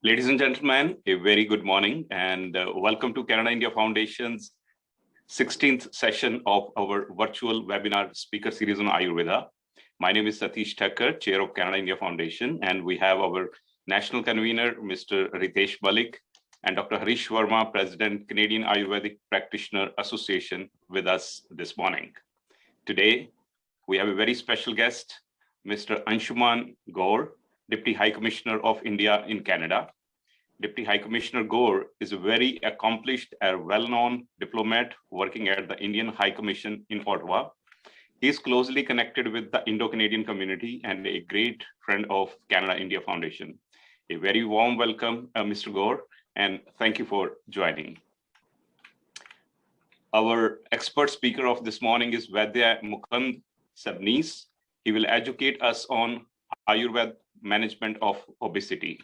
Ladies and gentlemen, a very good morning and welcome to Canada India Foundation's 16th session of our virtual webinar speaker series on Ayurveda. My name is Satish Thakkar, Chair of Canada India Foundation, and we have our National Convener, Mr. Ritesh Malik, and Dr. Harish Verma, President, Canadian Ayurvedic Practitioner Association, with us this morning. Today, we have a very special guest, Mr. Anshuman Gaur, Deputy High Commissioner of India in Canada. Deputy High Commissioner Gaur is a very accomplished and well-known diplomat working at the Indian High Commission in Ottawa. He is closely connected with the Indo-Canadian community and a great friend of Canada India Foundation. A very warm welcome, Mr. Gaur, and thank you for joining. Our expert speaker of this morning is Vaidya Mukund Sabnis. He will educate us on Ayurveda management of obesity.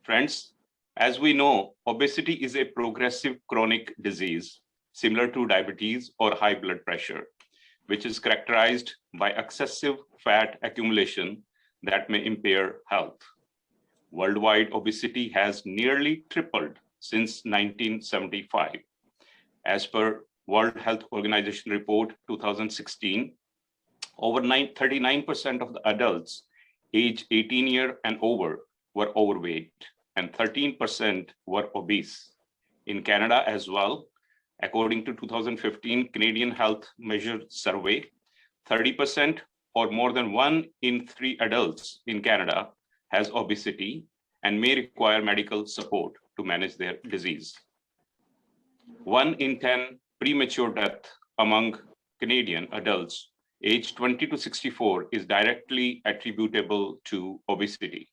Friends, as we know, obesity is a progressive chronic disease similar to diabetes or high blood pressure, which is characterized by excessive fat accumulation that may impair health. Worldwide obesity has nearly tripled since 1975. As per World Health Organization report 2016, over 39% of the adults aged 18 years and over were overweight, and 13% were obese. In Canada as well, according to 2015 Canadian Health Measure Survey, 30% or more than 1 in 3 adults in Canada has obesity and may require medical support to manage their disease. 1 in 10 premature death among Canadian adults aged 20 to 64 is directly attributable to obesity.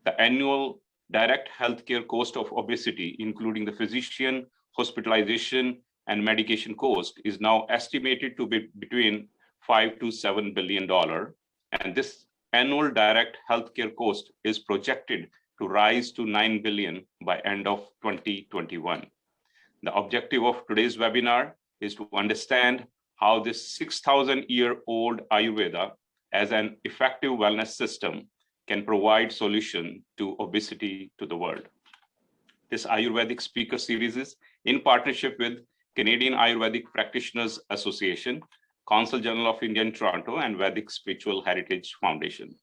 The annual direct healthcare cost of obesity, including the physician, hospitalization, and medication cost, is now estimated to be between $5 to $7 billion. And this annual direct healthcare cost is projected to rise to $9 billion by end of 2021. The objective of today's webinar is to understand how this 6,000-year-old Ayurveda as an effective wellness system can provide solution to obesity to the world. This Ayurvedic speaker series is in partnership with Canadian Ayurvedic Practitioners Association, Consul General of India in Toronto, and Vedic Spiritual Heritage Foundation.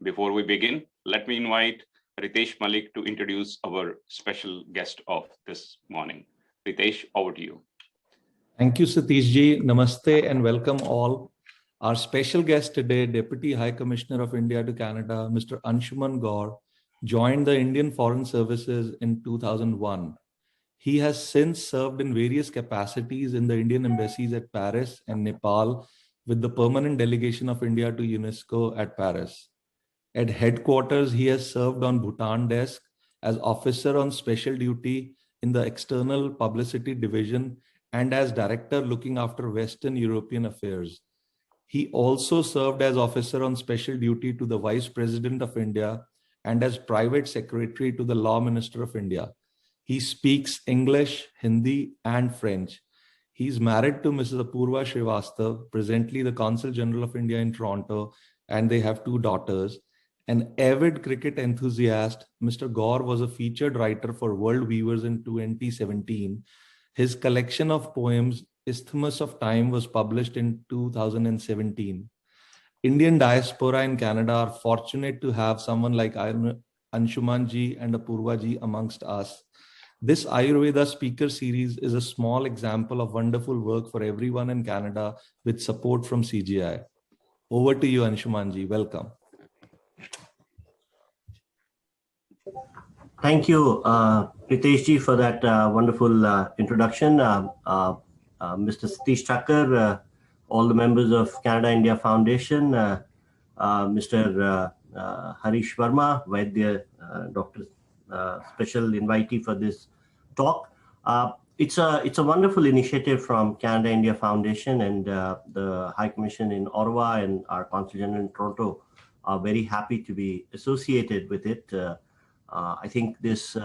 Before we begin, let me invite Ritesh Malik to introduce our special guest of this morning. Ritesh, over to you. Thank you, Satish ji. Namaste and welcome all. Our special guest today, Deputy High Commissioner of India to Canada, Mr. Anshuman Gaur, joined the Indian Foreign Services in 2001. He has since served in various capacities in the Indian embassies at Paris and Nepal with the permanent delegation of India to UNESCO at Paris. At headquarters, he has served on Bhutan desk as officer on special duty in the External Publicity Division and as director looking after Western European affairs. He also served as officer on special duty to the Vice President of India and as private secretary to the Law Minister of India. He speaks English, Hindi, and French. He's married to Mrs. Apurva Srivastav, presently the Consul General of India in Toronto, and they have 2 daughters. An avid cricket enthusiast, Mr. Gaur was a featured writer for World Weavers in 2017. His collection of poems, Isthmus of Time, was published in 2017. Indian diaspora in Canada are fortunate to have someone like Anshuman ji and Apurva ji amongst us. This Ayurveda speaker series is a small example of wonderful work for everyone in Canada with support from CGI. Over to you, Anshuman ji. Welcome. Thank you, Ritesh ji, for that wonderful introduction. Mr. Satish Thakkar, all the members of Canada India Foundation, Mr. Harish Verma, Vaidya, Dr. Special invitee for this talk. It's a wonderful initiative from Canada India Foundation, and the High Commission in Ottawa and our Consul General in Toronto are very happy to be associated with it. I think this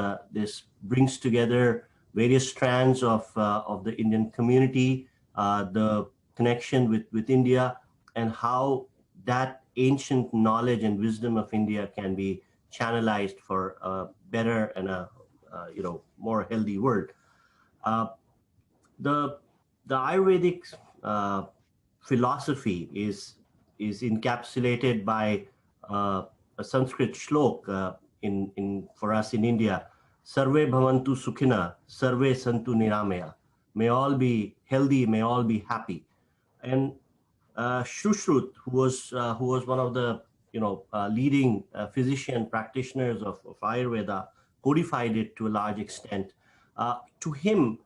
brings together various strands of the Indian community, the connection with India, and how that ancient knowledge and wisdom of India can be channelized for a better and a more healthy world. The Ayurvedic philosophy is encapsulated by a Sanskrit shlok in for us in India. Sarve bhavantu sukhina, sarve santu niramaya. May all be healthy, may all be happy. And Shushrut, who was one of the leading physician practitioners of Ayurveda, codified it to a large extent. To him,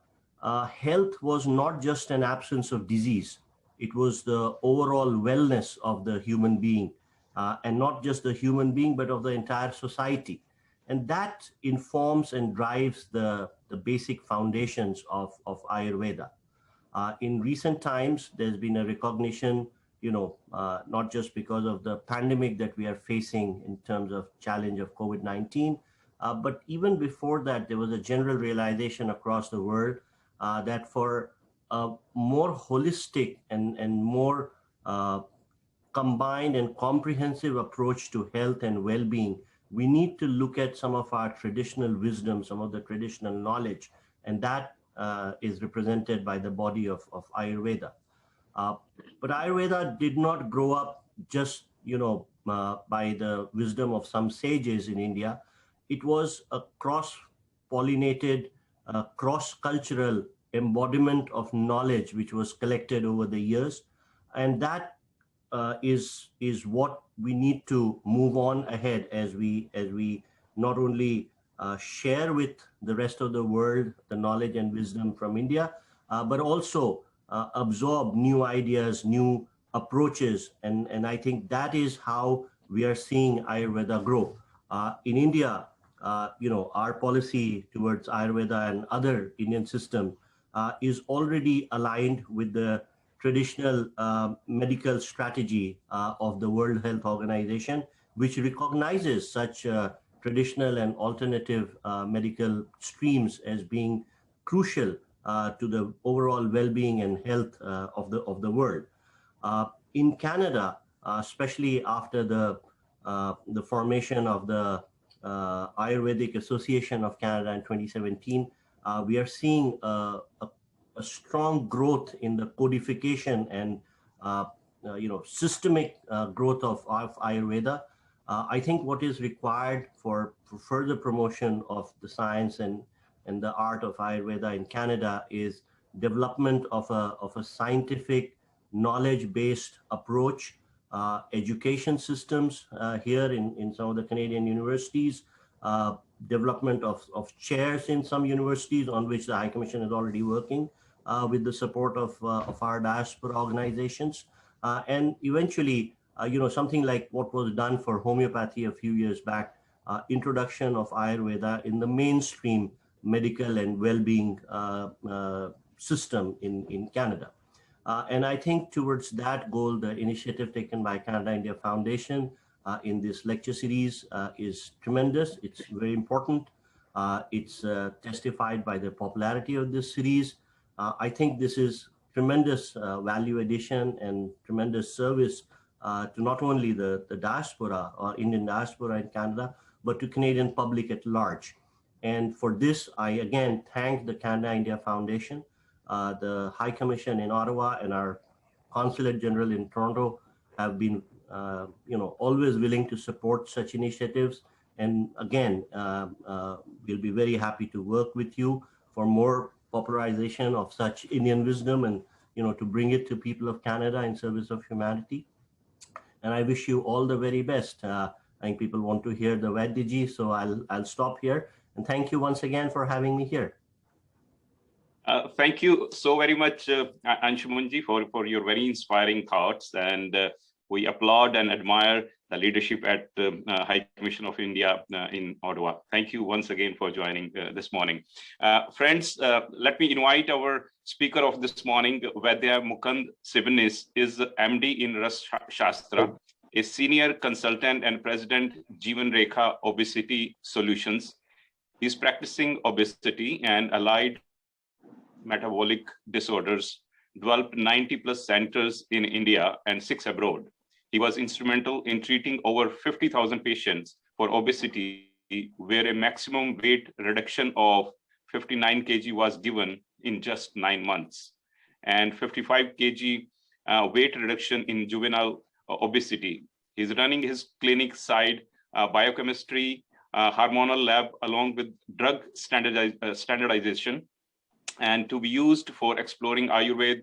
health was not just an absence of disease; it was the overall wellness of the human being, and not just the human being, but of the entire society. And that informs and drives the basic foundations of Ayurveda. In recent times, there's been a recognition, not just because of the pandemic that we are facing in terms of challenge of COVID-19, but even before that, there was a general realization across the world that for a more holistic and more combined and comprehensive approach to health and well-being, we need to look at some of our traditional wisdom, some of the traditional knowledge, and that is represented by the body of Ayurveda. But Ayurveda did not grow up just, by the wisdom of some sages in India. It was a cross-pollinated, cross-cultural embodiment of knowledge which was collected over the years, and that is what we need to move on ahead as we not only share with the rest of the world the knowledge and wisdom from India, but also absorb new ideas, new approaches, and I think that is how we are seeing Ayurveda grow. In India, our policy towards Ayurveda and other Indian system is already aligned with the traditional medical strategy of the World Health Organization, which recognizes such traditional and alternative medical streams as being crucial to the overall well-being and health of the world. In Canada, especially after the formation of the Ayurvedic Association of Canada in 2017, we are seeing a strong growth in the codification and systemic growth of Ayurveda. I think what is required for further promotion of the science and the art of Ayurveda in Canada is development of a scientific, knowledge-based approach, education systems here in some of the Canadian universities, development of chairs in some universities on which the High Commission is already working with the support of our diaspora organizations, and eventually, something like what was done for homeopathy a few years back, introduction of Ayurveda in the mainstream medical and well-being system in Canada. And I think towards that goal, the initiative taken by Canada India Foundation in this lecture series is tremendous. It's very important. It's testified by the popularity of this series. I think this is tremendous value addition and tremendous service to not only the diaspora or Indian diaspora in Canada, but to Canadian public at large. And for this, I again thank the Canada India Foundation, the High Commission in Ottawa, and our Consulate General in Toronto have been, always willing to support such initiatives. And again, we'll be very happy to work with you for more popularization of such Indian wisdom and, to bring it to people of Canada in service of humanity. And I wish you all the very best. I think people want to hear the Vaidyaji, so I'll stop here. And thank you once again for having me here. Thank you so very much, Anshumanji, for your very inspiring thoughts. And we applaud and admire the leadership at the High Commission of India in Ottawa. Thank you once again for joining this morning. Friends, let me invite our speaker of this morning, Vaidya Mukund Sibnis, is MD in Ras Shastra, a senior consultant and president, Jeevan Rekha Obesity Solutions. He's practicing obesity and allied metabolic disorders, developed 90+ centers in India and 6 abroad. He was instrumental in treating over 50,000 patients for obesity, where a maximum weight reduction of 59 kg was given in just 9 months, and 55 kg weight reduction in juvenile obesity. He's running his clinic side biochemistry, hormonal lab, along with drug standardization, and to be used for exploring Ayurveda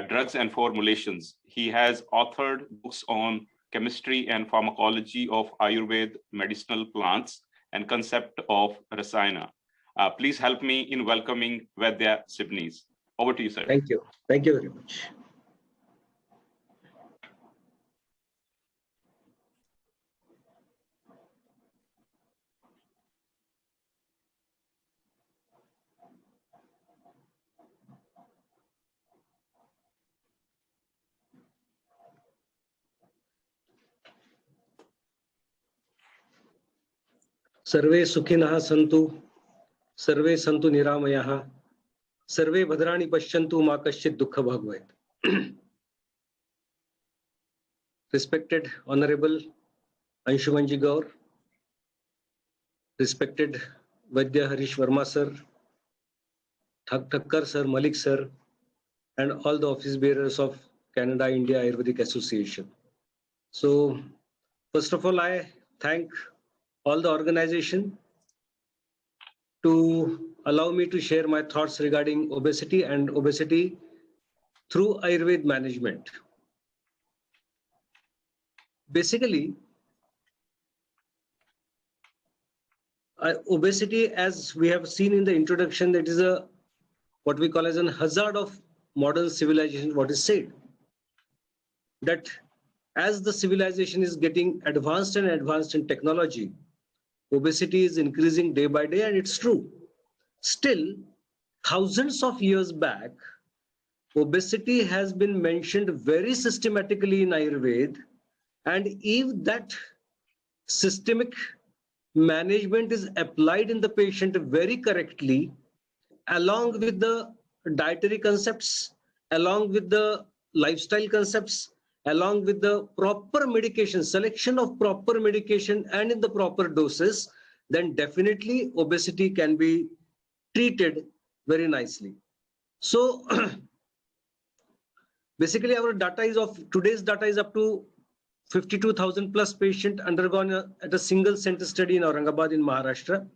drugs and formulations. He has authored books on chemistry and pharmacology of Ayurveda medicinal plants and concept of Rasayana. Please help me in welcoming Vaidya Sibnis. Over to you, sir. Thank you. Thank you very much. सर्वे सुखिनः सन्तु, सर्वे सन्तु निरामयाः, सर्वे भद्राणि पश्यन्तु, मा कश्चित् दुःखभाग् भवेत्. Respected Honorable Anshumanji Gaur, respected Vaidya Harish Verma sir, Thakkar sir, Malik sir, and all the office bearers of Canada India Ayurvedic Association. So, first of all, I thank all the organization to allow me to share my thoughts regarding obesity and obesity through Ayurveda management. Basically, obesity, as we have seen in the introduction, that is a what we call as an hazard of modern civilization. What is said that as the civilization is getting advanced and advanced in technology, obesity is increasing day by day, and it's true. Still, thousands of years back, obesity has been mentioned very systematically in Ayurveda, and if that systemic management is applied in the patient very correctly, along with the dietary concepts, along with the lifestyle concepts, along with the proper medication, selection of proper medication and in the proper doses, then definitely obesity can be treated very nicely. So basically our data is today's data is up to 52,000 plus patients undergone at a single center study in Aurangabad in Maharashtra.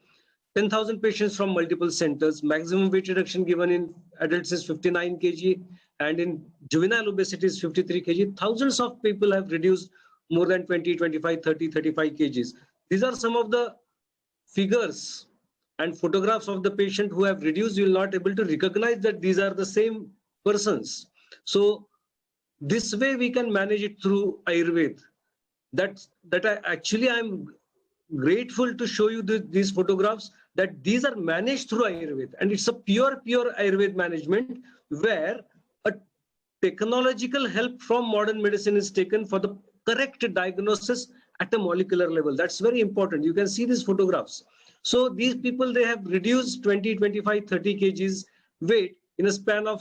10,000 patients from multiple centers. Maximum weight reduction given in adults is 59 kg and in juvenile obesity is 53 kg. Thousands of people have reduced more than 20, 25, 30, 35 kgs. These are some of the figures and photographs of the patient who have reduced. You will not able to recognize that these are the same persons. So this way we can manage it through Ayurveda. I'm grateful to show you these photographs, that these are managed through Ayurveda, and it's a pure Ayurveda management where a technological help from modern medicine is taken for the correct diagnosis at a molecular level. That's very important. You can see these photographs. So these people, they have reduced 20, 25, 30 kgs weight in a span of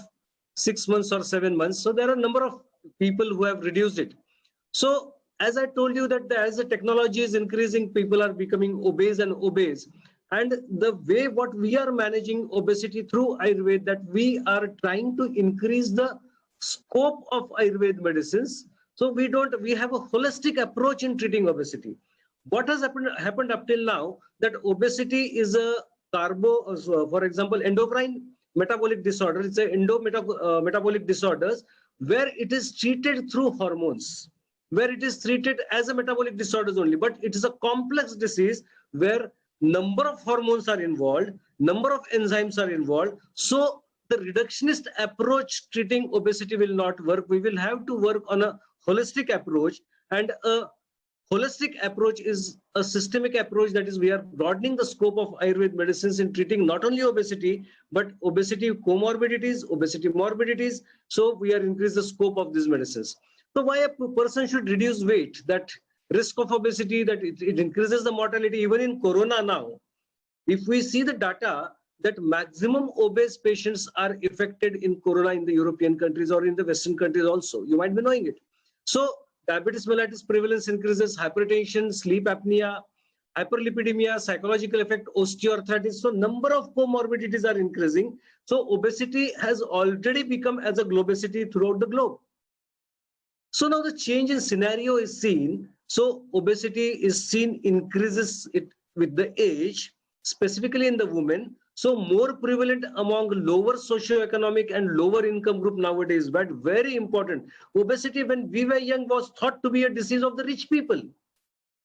6 months or 7 months. So there are a number of people who have reduced it. So as I told you that as the technology is increasing, people are becoming obese and obese. And the way what we are managing obesity through Ayurveda, that we are trying to increase the scope of Ayurveda medicines. So we have a holistic approach in treating obesity. What has happened up till now, that obesity is a for example, endocrine metabolic disorder. It's a metabolic disorders where it is treated through hormones, where it is treated as a metabolic disorders only, but it is a complex disease where number of hormones are involved, number of enzymes are involved. So the reductionist approach treating obesity will not work. We will have to work on a holistic approach, and a holistic approach is a systemic approach. That is, we are broadening the scope of Ayurveda medicines in treating not only obesity, but obesity comorbidities, obesity morbidities. So we are increasing the scope of these medicines. So why a person should reduce weight? That risk of obesity, that it increases the mortality even in Corona now. If we see the data, that maximum obese patients are affected in Corona in the European countries or in the Western countries also. You might be knowing it. So diabetes mellitus prevalence increases, hypertension, sleep apnea, hyperlipidemia, psychological effect, osteoarthritis. So number of comorbidities are increasing. So obesity has already become as a globosity throughout the globe. So now the change in scenario is seen. So obesity is seen increases it with the age, specifically in the women. So more prevalent among lower socioeconomic and lower income group nowadays. But very important, obesity when we were young was thought to be a disease of the rich people.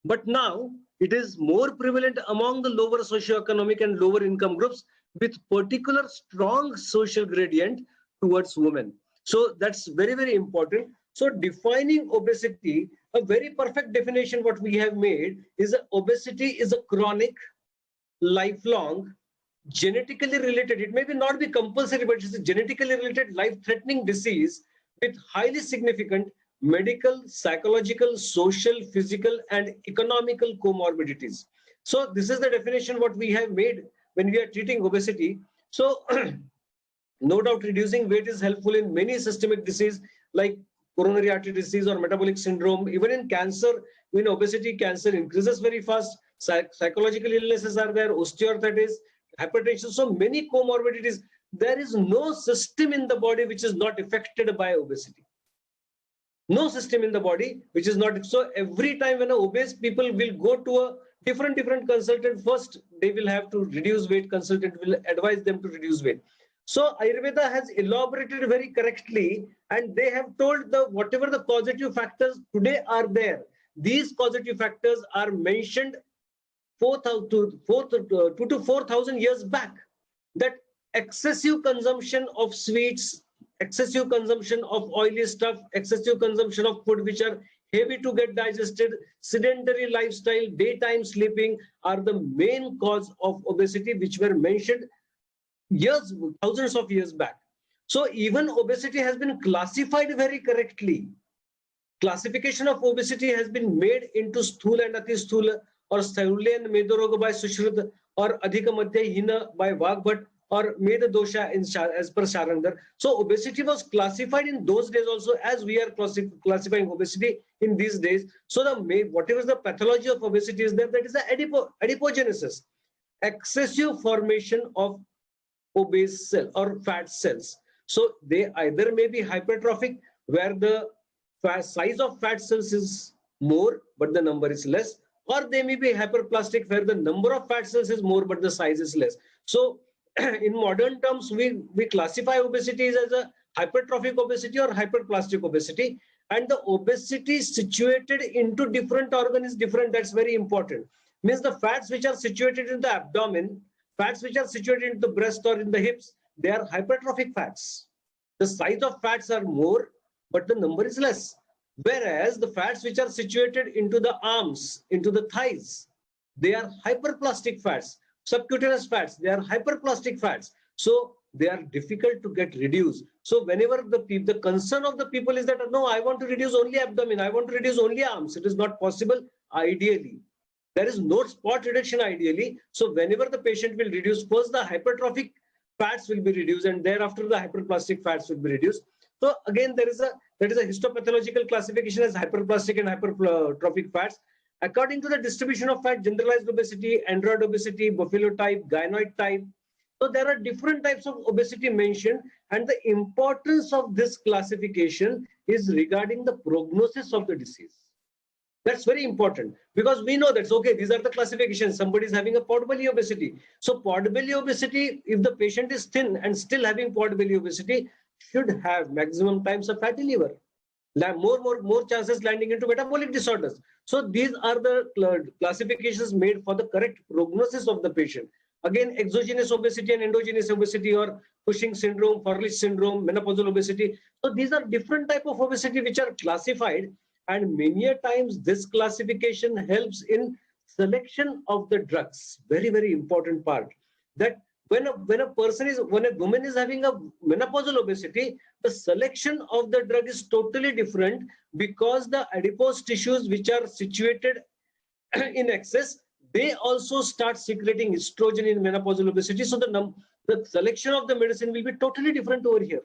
But now it is more prevalent among the lower socioeconomic and lower income groups with particular strong social gradient towards women. So that's very, very important. So defining obesity, a very perfect definition what we have made is that obesity is a chronic, lifelong, genetically related, it may not be compulsory, but it's a genetically related life-threatening disease with highly significant medical, psychological, social, physical, and economical comorbidities. So this is the definition what we have made when we are treating obesity. So no doubt reducing weight is helpful in many systemic disease like coronary artery disease or metabolic syndrome. Even in cancer, in obesity, cancer increases very fast. Psychological illnesses are there, osteoarthritis, hypertension, so many comorbidities. There is no system in the body which is not affected by obesity. No system in the body which is not. So every time when obese people will go to a different consultant, first they will have to reduce weight, consultant will advise them to reduce weight. So Ayurveda has elaborated very correctly, and they have told the whatever the causative factors today are there, these causative factors are mentioned 2 to 4,000 years back. That excessive consumption of sweets, excessive consumption of oily stuff, excessive consumption of food which are heavy to get digested, sedentary lifestyle, daytime sleeping are the main cause of obesity, which were mentioned years, thousands of years back. So even obesity has been classified very correctly. Classification of obesity has been made into sthula and ati sthula, or Saulya and Medoroga by Sushruta, or Adhika Madhya Hina by Vagbhat, or Meda Dosha as per Sharangdar. So obesity was classified in those days also as we are classifying obesity in these days. So the whatever the pathology of obesity is there, that is the adipogenesis, excessive formation of obese cell or fat cells. So they either may be hypertrophic, where the size of fat cells is more but the number is less, or they may be hyperplastic, where the number of fat cells is more but the size is less. So in modern terms, we classify obesity as a hypertrophic obesity or hyperplastic obesity, and the obesity situated into different organ is different. That's very important. Means the fats which are situated in the abdomen, fats which are situated in the breast or in the hips, they are hypertrophic fats. The size of fats are more, but the number is less. Whereas the fats which are situated into the arms, into the thighs, they are hyperplastic fats. Subcutaneous fats, they are hyperplastic fats. So they are difficult to get reduced. So whenever the concern of the people is that, no, I want to reduce only abdomen, I want to reduce only arms. It is not possible ideally. There is no spot reduction ideally. So whenever the patient will reduce, first the hypertrophic fats will be reduced, and thereafter the hyperplastic fats will be reduced. So again, there is a histopathological classification as hyperplastic and hypertrophic fats. According to the distribution of fat, generalized obesity, android obesity, buffalo type, gynoid type. So there are different types of obesity mentioned, and the importance of this classification is regarding the prognosis of the disease. That's very important, because we know that, okay, these are the classifications. Somebody is having a pot belly obesity. So pot belly obesity, if the patient is thin and still having pot belly obesity, should have maximum times of fatty liver. More chances landing into metabolic disorders. So these are the classifications made for the correct prognosis of the patient. Again, exogenous obesity and endogenous obesity, or Cushing syndrome, Froelich syndrome, menopausal obesity. So these are different type of obesity which are classified, and many a times this classification helps in selection of the drugs. Very, very important part. That when a woman is having a menopausal obesity, the selection of the drug is totally different, because the adipose tissues which are situated in excess, they also start secreting estrogen in menopausal obesity. So the selection of the medicine will be totally different over here.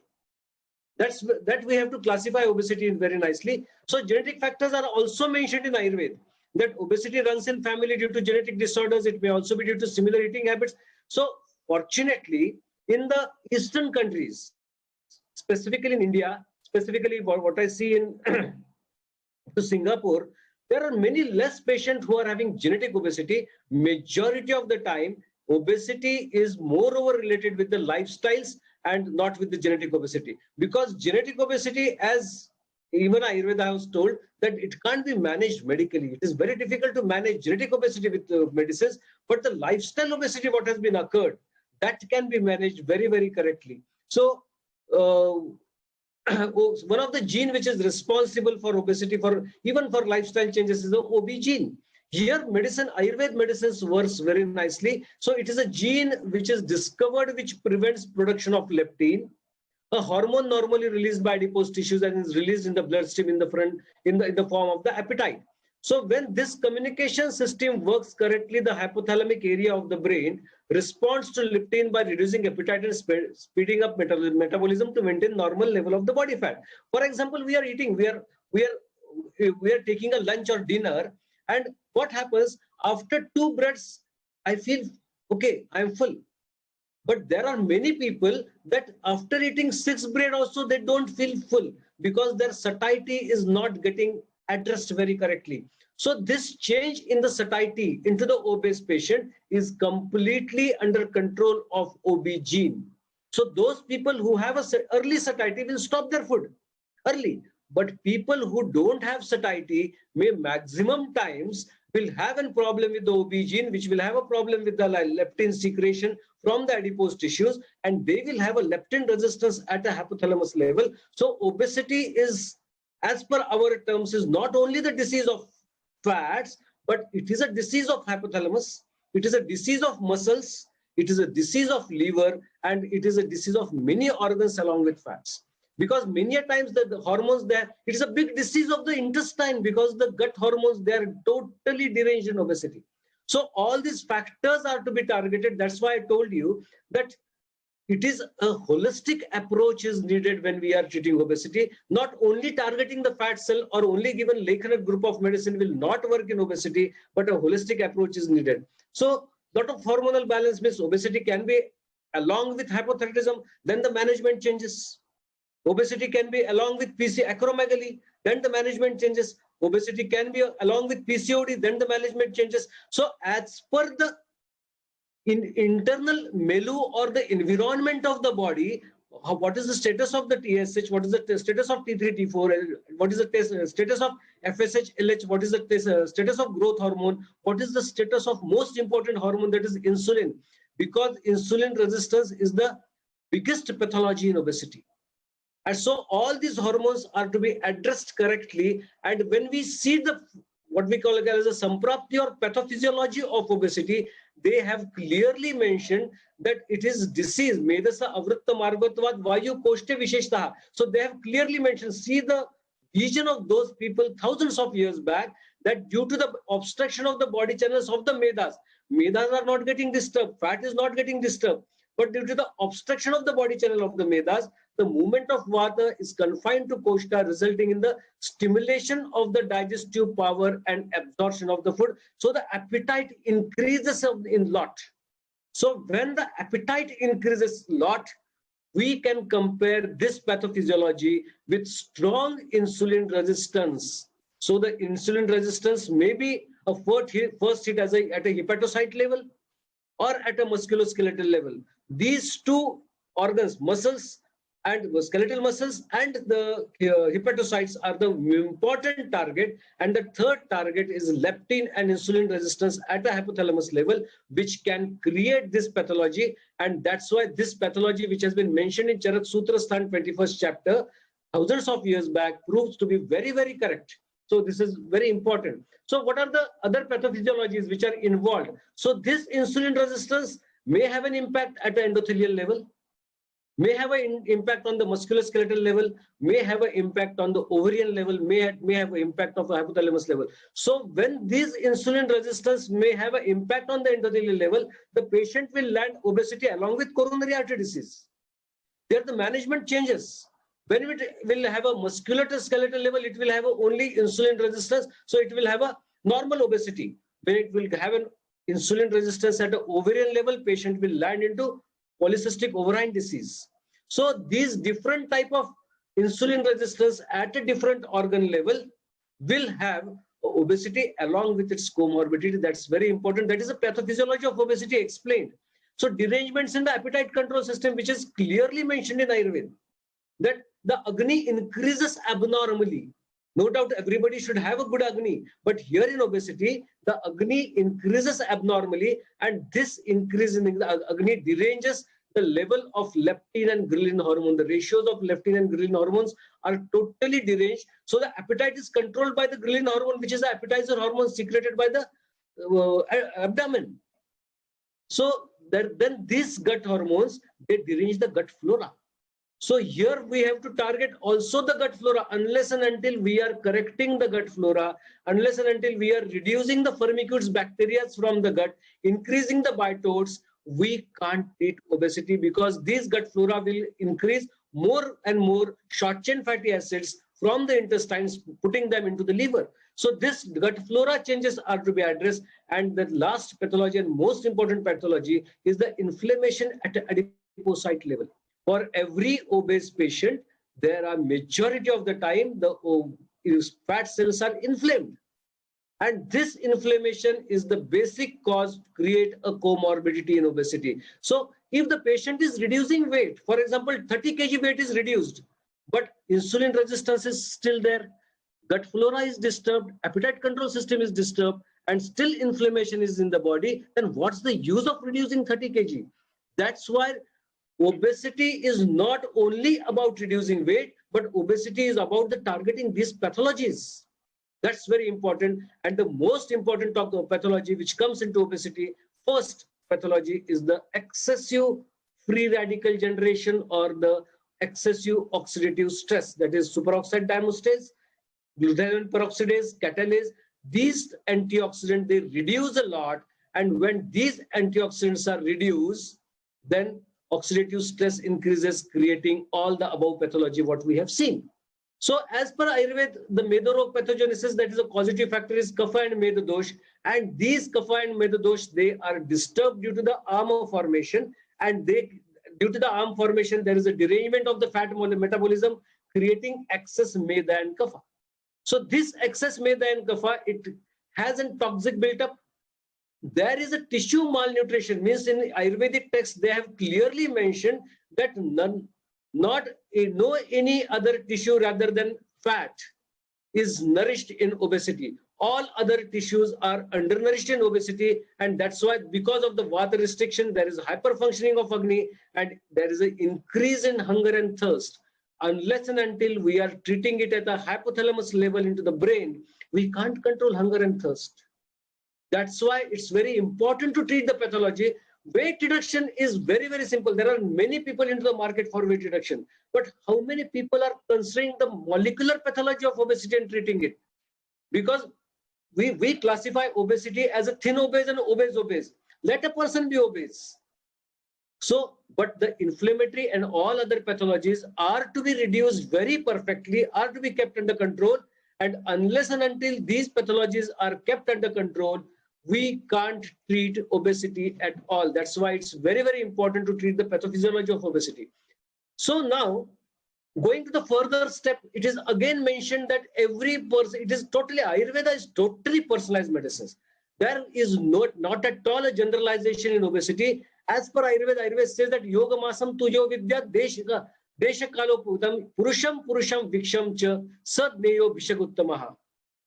That we have to classify obesity very nicely. So genetic factors are also mentioned in Ayurveda. that obesity runs in family due to genetic disorders. It may also be due to similar eating habits. So fortunately, in the Eastern countries, specifically in India, specifically what I see in to Singapore, there are many less patients who are having genetic obesity. Majority of the time, obesity is moreover related with the lifestyles and not with the genetic obesity. Because genetic obesity, as even Ayurveda was told, that it can't be managed medically. It is very difficult to manage genetic obesity with medicines, but the lifestyle obesity, what has been occurred, that can be managed very, very correctly. So one of the gene which is responsible for obesity, even for lifestyle changes, is the OB gene. Here, Ayurveda medicines works very nicely. So it is a gene which is discovered which prevents production of leptin, a hormone normally released by adipose tissues and is released in the bloodstream in the form of the appetite. So when this communication system works correctly, the hypothalamic area of the brain responds to leptin by reducing appetite and speeding up metabolism to maintain normal level of the body fat. For example, we are eating, we are taking a lunch or dinner, and what happens after 2 breads, I feel okay, I'm full. But there are many people that after eating 6 bread also they don't feel full because their satiety is not getting addressed very correctly. So this change in the satiety into the obese patient is completely under control of OB gene. So those people who have a early satiety will stop their food early. But people who don't have satiety may maximum times will have a problem with the OB gene, which will have a problem with the leptin secretion from the adipose tissues, and they will have a leptin resistance at a hypothalamus level. So obesity is, as per our terms, is not only the disease of fats, but it is a disease of hypothalamus, it is a disease of muscles, it is a disease of liver, and it is a disease of many organs along with fats. Because many a times the hormones there, it is a big disease of the intestine because the gut hormones, they are totally deranged in obesity. So all these factors are to be targeted. That's why I told you that it is a holistic approach is needed when we are treating obesity. Not only targeting the fat cell or only given Lekhanat group of medicine will not work in obesity, but a holistic approach is needed. So lot of hormonal balance means obesity can be along with hypothyroidism, then the management changes. Obesity can be along with acromegaly, then the management changes. Obesity can be along with PCOD, then the management changes. So as per the internal milieu or the environment of the body, what is the status of the TSH, what is the status of T3, T4, what is the status of FSH, LH, what is the status of growth hormone, what is the status of most important hormone, that is insulin, because insulin resistance is the biggest pathology in obesity. And so all these hormones are to be addressed correctly. And when we see what we call as a samprapti or pathophysiology of obesity, they have clearly mentioned that it is disease, Medasa Avritta Margatvad Vayu Koshte Visheshtaha. So they have clearly mentioned, see the vision of those people thousands of years back, that due to the obstruction of the body channels of the Medas are not getting disturbed, fat is not getting disturbed. But due to the obstruction of the body channel of the Medas, the movement of Vata is confined to Koshta, resulting in the stimulation of the digestive power and absorption of the food. So the appetite increases in lot. So when the appetite increases lot, we can compare this pathophysiology with strong insulin resistance. So the insulin resistance may be a first hit at a hepatocyte level or at a musculoskeletal level. These two organs, muscles and skeletal muscles and the hepatocytes are the important target, and the third target is leptin and insulin resistance at a hypothalamus level, which can create this pathology. And that's why this pathology, which has been mentioned in Charak Sutra Sthan 21st chapter thousands of years back, proves to be very, very correct. So this is very important. So what are the other pathophysiologies which are involved? So this insulin resistance may have an impact at the endothelial level, may have an impact on the musculoskeletal level, may have an impact on the ovarian level, may have an impact of the hypothalamus level. So when this insulin resistance may have an impact on the endothelial level, the patient will land obesity along with coronary artery disease. There the management changes. When it will have a musculoskeletal level, it will have only insulin resistance. So it will have a normal obesity, when it will have an insulin resistance at an ovarian level, patient will land into polycystic ovarian disease. So these different type of insulin resistance at a different organ level will have obesity along with its comorbidity. That's very important. That is the pathophysiology of obesity explained. So derangements in the appetite control system, which is clearly mentioned in Ayurveda, that the Agni increases abnormally. No doubt everybody should have a good Agni, but here in obesity, the Agni increases abnormally, and this increase in the Agni deranges the level of leptin and ghrelin hormone. The ratios of leptin and ghrelin hormones are totally deranged. So the appetite is controlled by the ghrelin hormone, which is the appetizer hormone secreted by the abdomen. So then these gut hormones, they derange the gut flora. So here we have to target also the gut flora. Unless and until we are correcting the gut flora, unless and until we are reducing the Firmicutes bacteria from the gut, increasing the bitotes, we can't treat obesity, because these gut flora will increase more and more short chain fatty acids from the intestines, putting them into the liver. So this gut flora changes are to be addressed. And the last pathology and most important pathology is the inflammation at adipocyte level. For every obese patient, there are majority of the time the fat cells are inflamed. And this inflammation is the basic cause to create a comorbidity in obesity. So if the patient is reducing weight, for example, 30 kg weight is reduced, but insulin resistance is still there, gut flora is disturbed, appetite control system is disturbed, and still inflammation is in the body, then what's the use of reducing 30 kg? That's why obesity is not only about reducing weight, but obesity is about the targeting these pathologies. That's very important. And the most important of the pathology which comes into obesity, first pathology is the excessive free radical generation or the excessive oxidative stress. That is superoxide diamostase, glutathione peroxidase, catalase. These antioxidants, they reduce a lot. And when these antioxidants are reduced, then oxidative stress increases, creating all the above pathology what we have seen. So as per Ayurveda, the Medorog pathogenesis, that is a causative factor, is Kapha and Meda dosh. And these Kapha and Meda dosh, they are disturbed due to the arm formation. And due to the arm formation, there is a derangement of the fat metabolism, creating excess Meda and Kapha. So this excess Meda and Kapha, it has a toxic buildup. There is a tissue malnutrition, means in Ayurvedic text, they have clearly mentioned that no any other tissue rather than fat is nourished in obesity. All other tissues are undernourished in obesity, and that's why, because of the Vata restriction, there is hyperfunctioning of Agni, and there is an increase in hunger and thirst. Unless and until we are treating it at a hypothalamus level into the brain, we can't control hunger and thirst. That's why it's very important to treat the pathology. Weight reduction is very, very simple. There are many people into the market for weight reduction, but how many people are considering the molecular pathology of obesity and treating it? Because we classify obesity as a thin obese and obese. Let a person be obese. So, but the inflammatory and all other pathologies are to be reduced very perfectly, are to be kept under control. And unless and until these pathologies are kept under control, we can't treat obesity at all. That's why it's very, very important to treat the pathophysiology of obesity. So now, going to the further step, it is again mentioned that every person, it is totally, Ayurveda is totally personalized medicines. There is not at all a generalization in obesity. As per Ayurveda, Ayurveda says that yoga masam tujo vidya desha kalo putam purusham viksham cha sadneyo vishaguttamaha.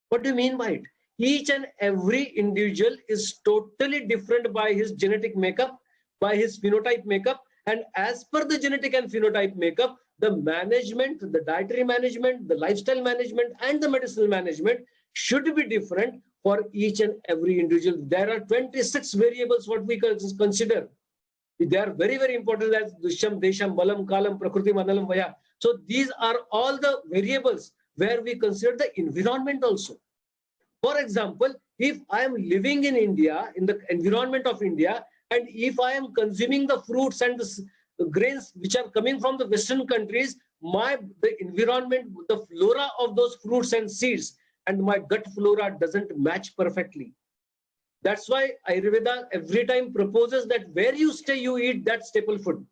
What do you mean by it? Each and every individual is totally different by his genetic makeup, by his phenotype makeup, and as per the genetic and phenotype makeup, the management, the dietary management, the lifestyle management, and the medicinal management should be different for each and every individual. There are 26 variables what we consider. They are very, very important, as Dusham, Desham, Balam, Kalam, Prakriti, Manalam, Vaya. So these are all the variables where we consider the environment also. For example, if I am living in India, in the environment of India, and if I am consuming the fruits and the grains which are coming from the Western countries, the environment, the flora of those fruits and seeds and my gut flora doesn't match perfectly. That's why Ayurveda every time proposes that where you stay, you eat that staple food.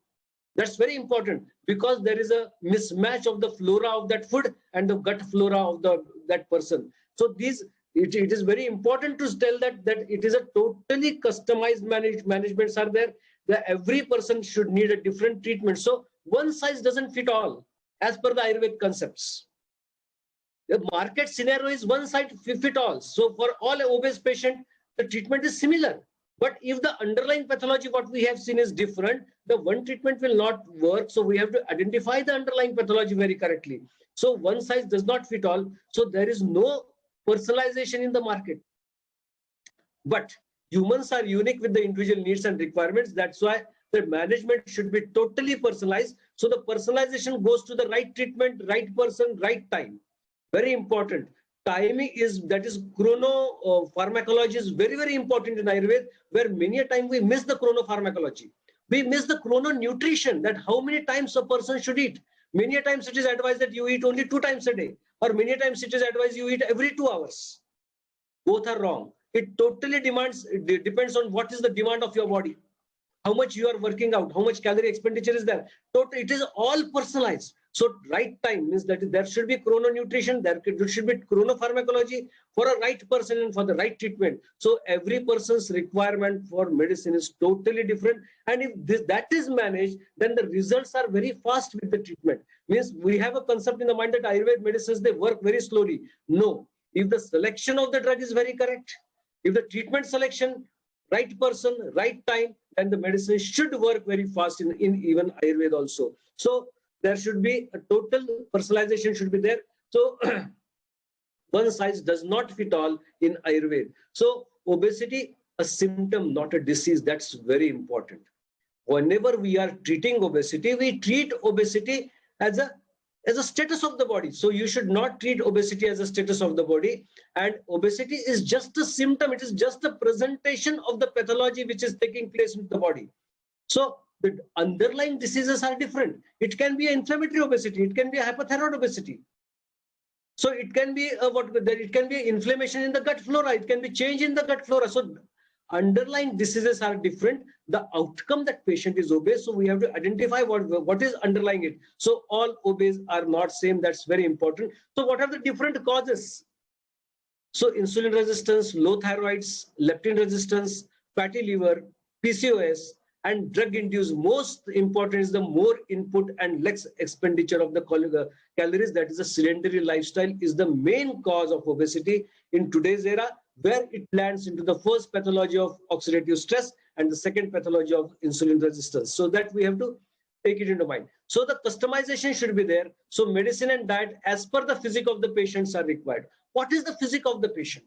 That's very important because there is a mismatch of the flora of that food and the gut flora of that person. So it is very important to tell that it is a totally customized managements are there, that every person should need a different treatment. So one size doesn't fit all as per the Ayurveda concepts. The market scenario is one size fit all. So for all obese patient, the treatment is similar. But if the underlying pathology, what we have seen is different, the one treatment will not work. So we have to identify the underlying pathology very correctly. So one size does not fit all. So there is no personalization in the market. But humans are unique with the individual needs and requirements. That's why the management should be totally personalized. So the personalization goes to the right treatment, right person, right time. Very important. Timing is chrono pharmacology is very, very important in Ayurveda, where many a time we miss the chrono pharmacology. We miss the chrono nutrition, that how many times a person should eat. Many a times it is advised that you eat only 2 times a day, or many a times it is advised you eat every 2 hours. Both are wrong. It totally depends on what is the demand of your body, how much you are working out, how much calorie expenditure is there. It is all personalized. So right time means that there should be chrono nutrition, there should be chrono pharmacology for a right person and for the right treatment. So every person's requirement for medicine is totally different. And if that is managed, then the results are very fast with the treatment. Means we have a concept in the mind that Ayurveda medicines, they work very slowly. No, if the selection of the drug is very correct, if the treatment selection, right person, right time, then the medicine should work very fast in even Ayurveda also. So there should be a total personalization should be there. So one size does not fit all in Ayurveda. So obesity, a symptom, not a disease. That's very important. Whenever we are treating obesity, we treat obesity as a status of the body. So you should not treat obesity as a status of the body. And obesity is just a symptom. It is just a presentation of the pathology which is taking place in the body. So the underlying diseases are different. It can be inflammatory obesity. It can be hypothyroid obesity. So it can be it can be inflammation in the gut flora. It can be change in the gut flora. So underlying diseases are different. The outcome that patient is obese. So we have to identify what is underlying it. So all obese are not same. That's very important. So what are the different causes? So insulin resistance, low thyroids, leptin resistance, fatty liver, PCOS, and drug-induced. Most important is the more input and less expenditure of the calories. That is a sedentary lifestyle is the main cause of obesity in today's era, where it lands into the first pathology of oxidative stress and the second pathology of insulin resistance. So that we have to take it into mind. So the customization should be there. So medicine and diet as per the physique of the patients are required. What is the physique of the patient?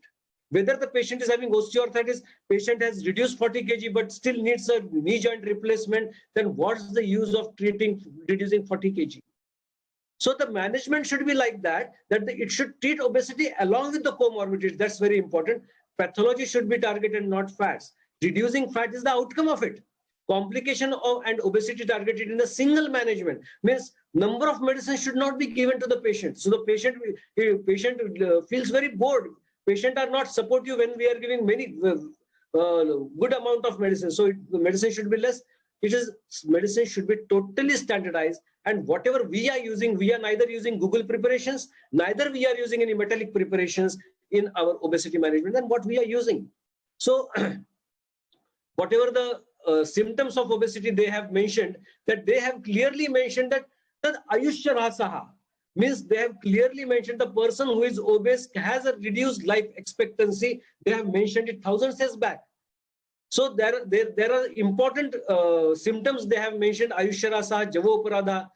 Whether the patient is having osteoarthritis, patient has reduced 40 kg but still needs a knee joint replacement, then what's the use of reducing 40 kg? So the management should be like that it should treat obesity along with the comorbidities. That's very important. Pathology should be targeted, not fats. Reducing fat is the outcome of it. Complication of and obesity targeted in a single management means number of medicines should not be given to the patient. So the patient feels very bored. Patient are not supportive when we are giving many good amount of medicine. So the medicine should be less. Medicine should be totally standardized. And whatever we are using, we are neither using Google preparations, neither we are using any metallic preparations in our obesity management than what we are using. So whatever the symptoms of obesity they have mentioned, that they have clearly mentioned that Ayushya Rasaha means they have clearly mentioned the person who is obese has a reduced life expectancy. They have mentioned it thousands years back. So there are important symptoms they have mentioned: Ayushya Rasaha, Javoparada,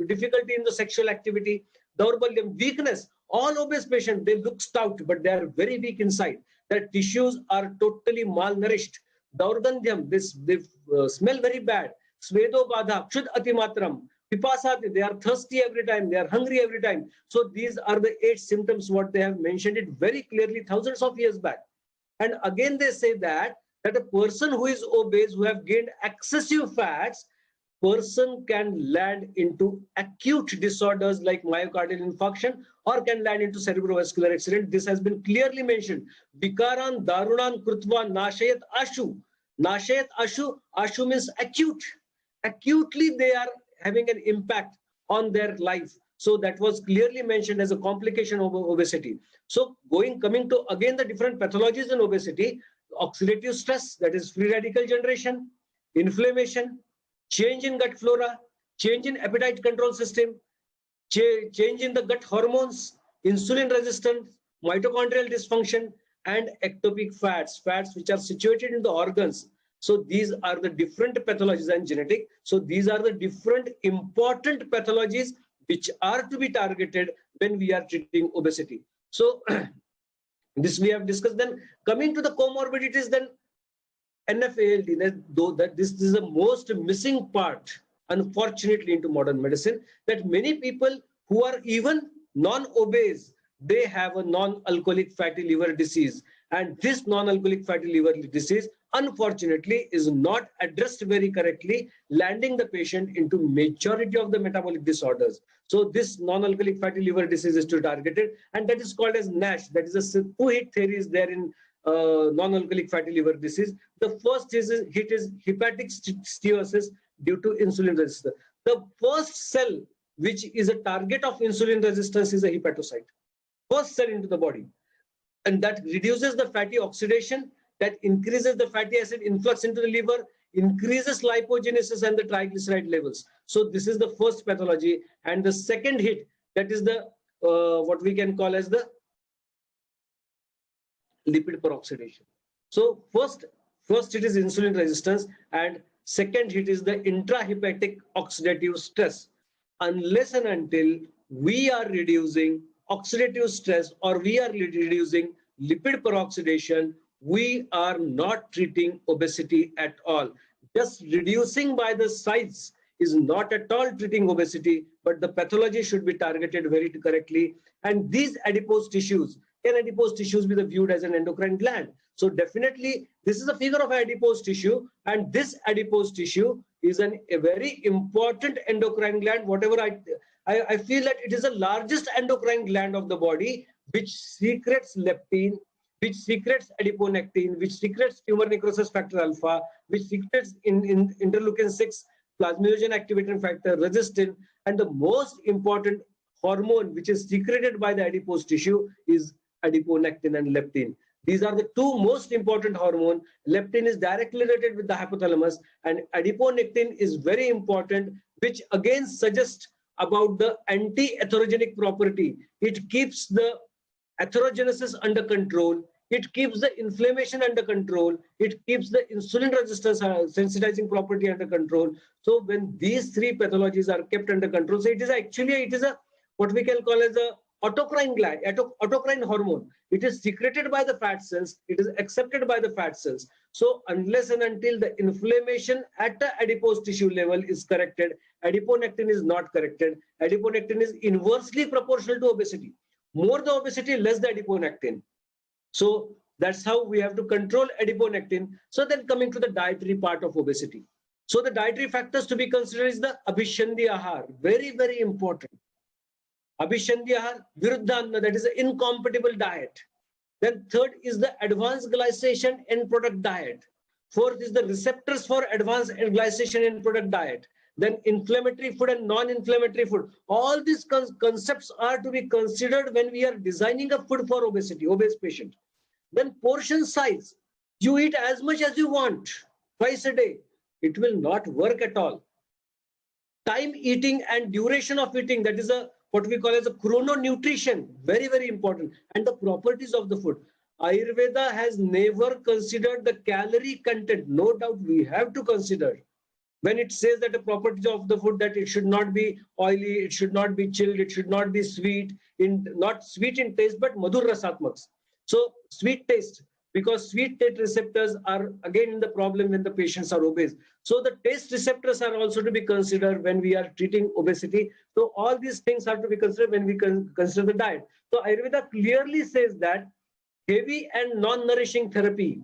difficulty in the sexual activity, Daurbalyam, weakness. All obese patients, they look stout, but they are very weak inside. Their tissues are totally malnourished. Daurgandhyam, they smell very bad. Svedo Badha, Kshud Atimatram, Pipasati, they are thirsty every time, they are hungry every time. So these are the 8 symptoms what they have mentioned it very clearly thousands of years back. And again they say that a person who is obese, who have gained excessive fats, person can land into acute disorders like myocardial infarction or can land into cerebrovascular accident. This has been clearly mentioned. Vikaran darunan krutva nashayat ashu. Nashayat ashu. Ashu means acute. Acutely they are having an impact on their life. So that was clearly mentioned as a complication of obesity. So coming to again the different pathologies in obesity, oxidative stress, that is free radical generation, inflammation, change in gut flora, change in appetite control system, change in the gut hormones, insulin resistance, mitochondrial dysfunction, and ectopic fats, fats which are situated in the organs. So these are the different pathologies and genetic. So these are the different important pathologies which are to be targeted when we are treating obesity. So this we have discussed. Then coming to the comorbidities, then NFALD, though that this is the most missing part, unfortunately, into modern medicine, that many people who are even non-obese, they have a non-alcoholic fatty liver disease. And this non-alcoholic fatty liver disease, unfortunately, is not addressed very correctly, landing the patient into majority of the metabolic disorders. So this non-alcoholic fatty liver disease is to be targeted, and that is called as NASH. That is a two-hit theory is there in non-alcoholic fatty liver disease. The first hit is hepatic steatosis due to insulin resistance. The first cell which is a target of insulin resistance is a hepatocyte. First cell into the body. And that reduces the fatty oxidation, that increases the fatty acid influx into the liver, increases lipogenesis and the triglyceride levels. So this is the first pathology. And the second hit, that is the what we can call as the lipid peroxidation. So first it is insulin resistance, and second hit is the intrahepatic oxidative stress. Unless and until we are reducing oxidative stress or we are reducing lipid peroxidation, we are not treating obesity at all. Just reducing by the size is not at all treating obesity, but the pathology should be targeted very correctly. And these adipose tissues, can adipose tissues be viewed as an endocrine gland? So definitely this is a figure of adipose tissue, and this adipose tissue is a very important endocrine gland. Whatever I feel that it is the largest endocrine gland of the body, which secretes leptin, which secretes adiponectin, which secretes tumor necrosis factor alpha, which secretes interleukin-6, plasminogen activating factor, resistin, and the most important hormone which is secreted by the adipose tissue is adiponectin and leptin. These are the two most important hormones. Leptin is directly related with the hypothalamus, and adiponectin is very important, which again suggests about the anti-atherogenic property. It keeps the atherogenesis under control. It keeps the inflammation under control. It keeps the insulin resistance sensitizing property under control. So when these three pathologies are kept under control, so it is a what we can call as a autocrine gland, autocrine hormone. It is secreted by the fat cells. It is accepted by the fat cells. So unless and until the inflammation at the adipose tissue level is corrected, adiponectin is not corrected. Adiponectin is inversely proportional to obesity. More the obesity, less the adiponectin. So that's how we have to control adiponectin. So then coming to the dietary part of obesity. So the dietary factors to be considered is the Abhishandi Ahar. Very, very important. Abhishandi Ahar, Viruddhanna, that is an incompatible diet. Then third is the advanced glycation end product diet. Fourth is the receptors for advanced glycation end product diet. Then inflammatory food and non-inflammatory food. All these concepts are to be considered when we are designing a food for obese patient. Then portion size. You eat as much as you want, twice a day. It will not work at all. Time eating and duration of eating, that is what we call as a chrononutrition, very, very important. And the properties of the food. Ayurveda has never considered the calorie content. No doubt we have to consider. When it says that the properties of the food, that it should not be oily, it should not be chilled, it should not be sweet, not sweet in taste, but madhur rasatmaks. So sweet taste, because sweet taste receptors are again in the problem when the patients are obese. So the taste receptors are also to be considered when we are treating obesity. So all these things have to be considered when we consider the diet. So Ayurveda clearly says that heavy and non-nourishing therapy,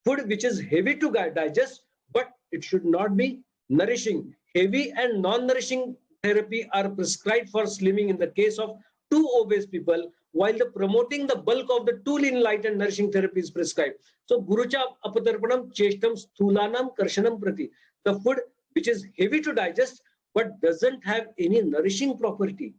food which is heavy to digest, but it should not be nourishing. heavy and non-nourishing therapy are prescribed for slimming in the case of 2 obese people, while the promoting the bulk of the 2 lean, light and nourishing therapy is prescribed. So Gurucha apatarpanam cheshtam sthulanam karshanam prati. The food which is heavy to digest but doesn't have any nourishing property,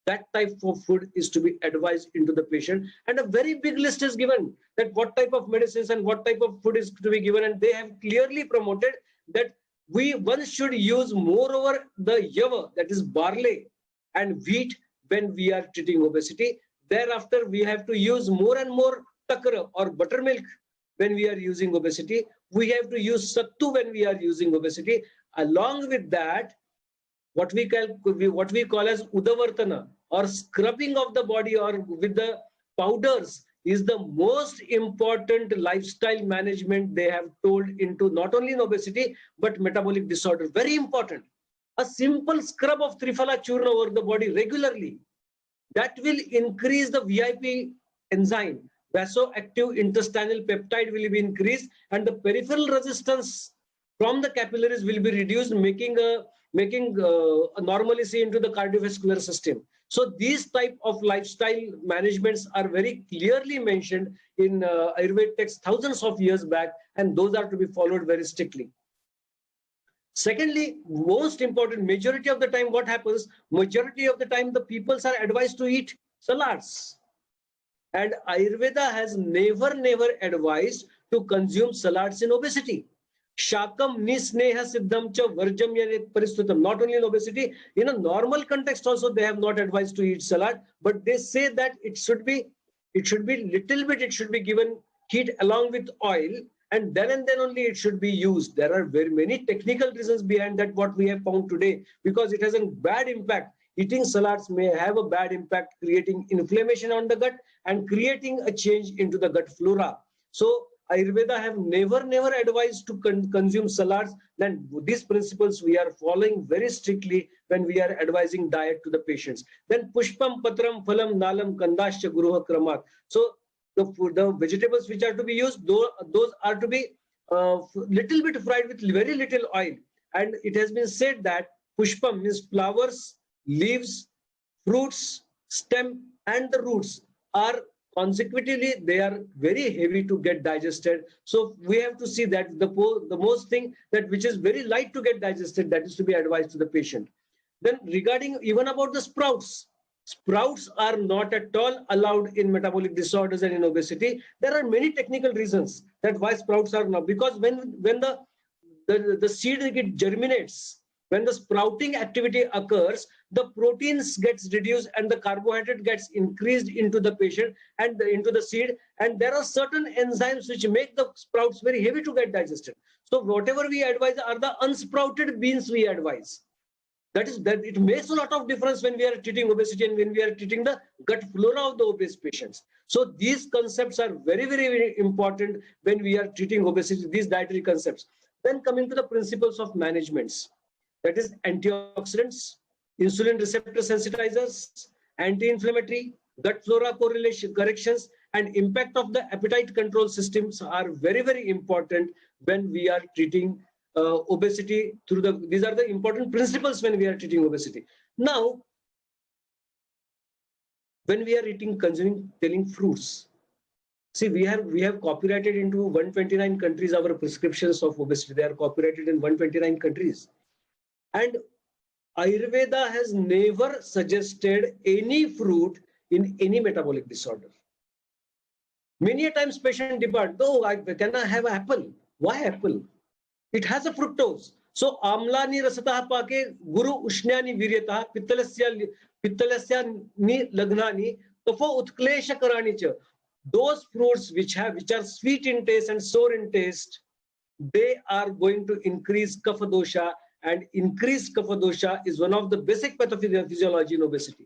that type of food is to be advised into the patient. And a very big list is given that what type of medicines and what type of food is to be given. And they have clearly promoted that one should use moreover the yava, that is barley and wheat, when we are treating obesity. Thereafter, we have to use more and more takra or buttermilk when we are using obesity. We have to use sattu when we are using obesity. Along with that, what we call as udavartana, or scrubbing of the body or with the powders, is the most important lifestyle management they have told into not only in obesity but metabolic disorder. Very important. A simple scrub of Triphala Churna over the body regularly, that will increase the VIP enzyme. Vasoactive intestinal peptide will be increased, and the peripheral resistance from the capillaries will be reduced, making a normalcy into the cardiovascular system. So these type of lifestyle managements are very clearly mentioned in Ayurveda texts thousands of years back, and those are to be followed very strictly. Secondly, most important, majority of the time what happens, majority of the time the peoples are advised to eat salads. And Ayurveda has never advised to consume salads in obesity. Shakam nisneha siddham cha varjam yanit paristutam. Not only in obesity, in a normal context also they have not advised to eat salad, but they say that it should be little bit, it should be given heat along with oil, and then only it should be used. There are very many technical reasons behind that, what we have found today, because it has a bad impact. Eating salads may have a bad impact, creating inflammation on the gut and creating a change into the gut flora. So Ayurveda have never advised to consume salads. Then these principles we are following very strictly when we are advising diet to the patients. Then pushpam, patram, phalam, nalam, kandascha, guruha, kramat. So the vegetables which are to be used, those are to be little bit fried with very little oil. And it has been said that pushpam means flowers, leaves, fruits, stem, and the roots are consecutively, they are very heavy to get digested. So we have to see that the most thing that which is very light to get digested, that is to be advised to the patient. Then regarding even about the sprouts, sprouts are not at all allowed in metabolic disorders and in obesity. There are many technical reasons that why sprouts are not, because when the seed germinates, when the sprouting activity occurs, the proteins gets reduced and the carbohydrate gets increased into the patient and into the seed. And there are certain enzymes which make the sprouts very heavy to get digested. So whatever we advise are the unsprouted beans we advise. That it makes a lot of difference when we are treating obesity and when we are treating the gut flora of the obese patients. So these concepts are very important when we are treating obesity, these dietary concepts. Then coming to the principles of managements. That is antioxidants, insulin receptor sensitizers, anti-inflammatory, gut flora corrections, and impact of the appetite control systems are very important when we are treating obesity through these are the important principles when we are treating obesity. Now, when we are telling fruits, see, we have copyrighted into 129 countries our prescriptions of obesity. They are copyrighted in 129 countries. And Ayurveda has never suggested any fruit in any metabolic disorder. Many a times patient depart, can I have apple? Why apple? It has a fructose. So amlani rasatah pake guru ushnani viryatah pittalasya ni lagnani tafo utklesha karani cha. Those fruits which are sweet in taste and sour in taste, they are going to increase kapha dosha, and increased kapha dosha is one of the basic pathophysiology in obesity.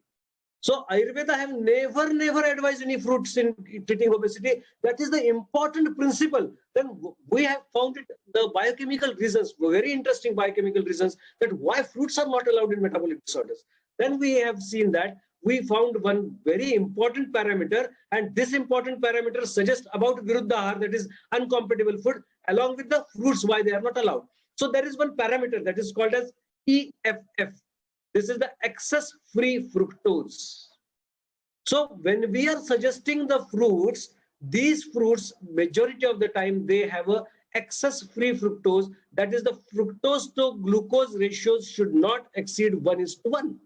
So Ayurveda have never advised any fruits in treating obesity. That is the important principle. Then we have found the biochemical reasons, very interesting biochemical reasons, that why fruits are not allowed in metabolic disorders. Then we have seen that we found one very important parameter, and this important parameter suggests about viruddhahar, that is uncompatible food, along with the fruits, why they are not allowed. So there is one parameter that is called as EFF. This is the excess free fructose. So when we are suggesting the fruits, these fruits, majority of the time, they have a excess free fructose. That is, the fructose to glucose ratios should not exceed 1:1.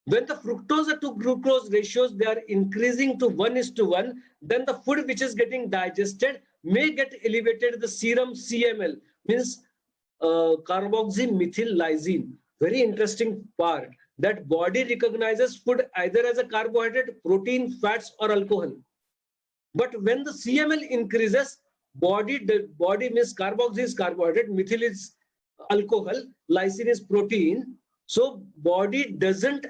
When the fructose to glucose ratios, they are increasing to 1:1, then the food which is getting digested may get elevated the serum CML, means carboxymethyl lysine. Very interesting part, that body recognizes food either as a carbohydrate, protein, fats, or alcohol. But when the CML increases, the body means carboxy is carbohydrate, methyl is alcohol, lysine is protein. So body doesn't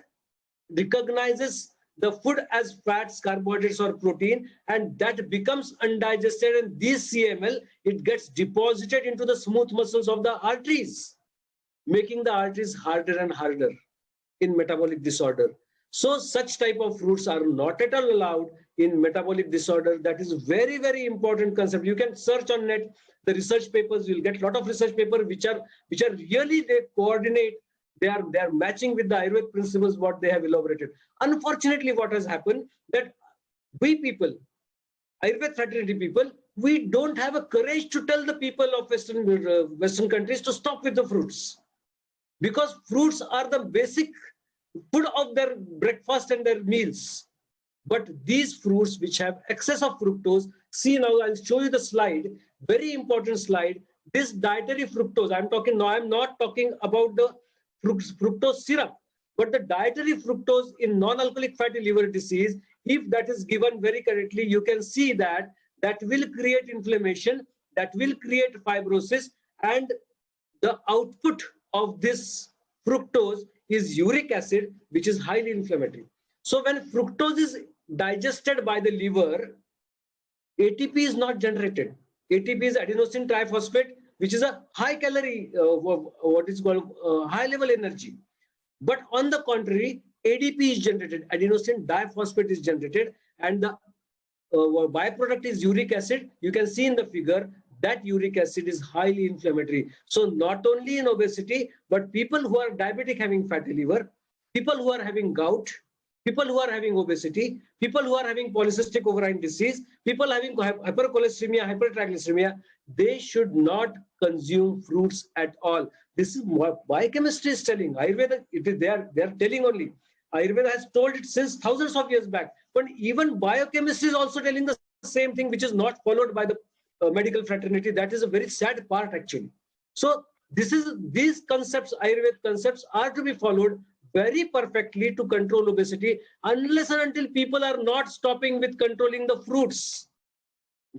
recognizes the food as fats, carbohydrates, or protein, and that becomes undigested, and this CML, it gets deposited into the smooth muscles of the arteries, making the arteries harder and harder in metabolic disorder. So such type of fruits are not at all allowed in metabolic disorder. That is very, very important concept. You can search on net the research papers. You'll get a lot of research papers which are really, they coordinate. They are matching with the Ayurveda principles what they have elaborated. Unfortunately, what has happened, that we people, Ayurveda fraternity people, we don't have a courage to tell the people of Western countries to stop with the fruits, because fruits are the basic food of their breakfast and their meals. But these fruits which have excess of fructose, see now, I'll show you the slide, very important slide. This dietary fructose, I'm talking now, I'm not talking about the fructose syrup, but the dietary fructose in non-alcoholic fatty liver disease, if that is given very correctly, you can see that that will create inflammation, that will create fibrosis, and the output of this fructose is uric acid, which is highly inflammatory. So when fructose is digested by the liver, ATP is not generated. ATP is adenosine triphosphate, which is a high calorie, what is called high level energy. But on the contrary, ADP is generated, adenosine diphosphate is generated, and the byproduct is uric acid. You can see in the figure that uric acid is highly inflammatory. So not only in obesity, but people who are diabetic having fatty liver, people who are having gout, people who are having obesity, people who are having polycystic ovarian disease, people having hypercholesteremia, hypertriglyceridemia, they should not consume fruits at all. This is what biochemistry is telling. Ayurveda, they are telling only. Ayurveda has told it since thousands of years back. But even biochemistry is also telling the same thing, which is not followed by the medical fraternity. That is a very sad part, actually. So these concepts, Ayurveda concepts, are to be followed very perfectly to control obesity, unless and until people are not stopping with controlling the fruits.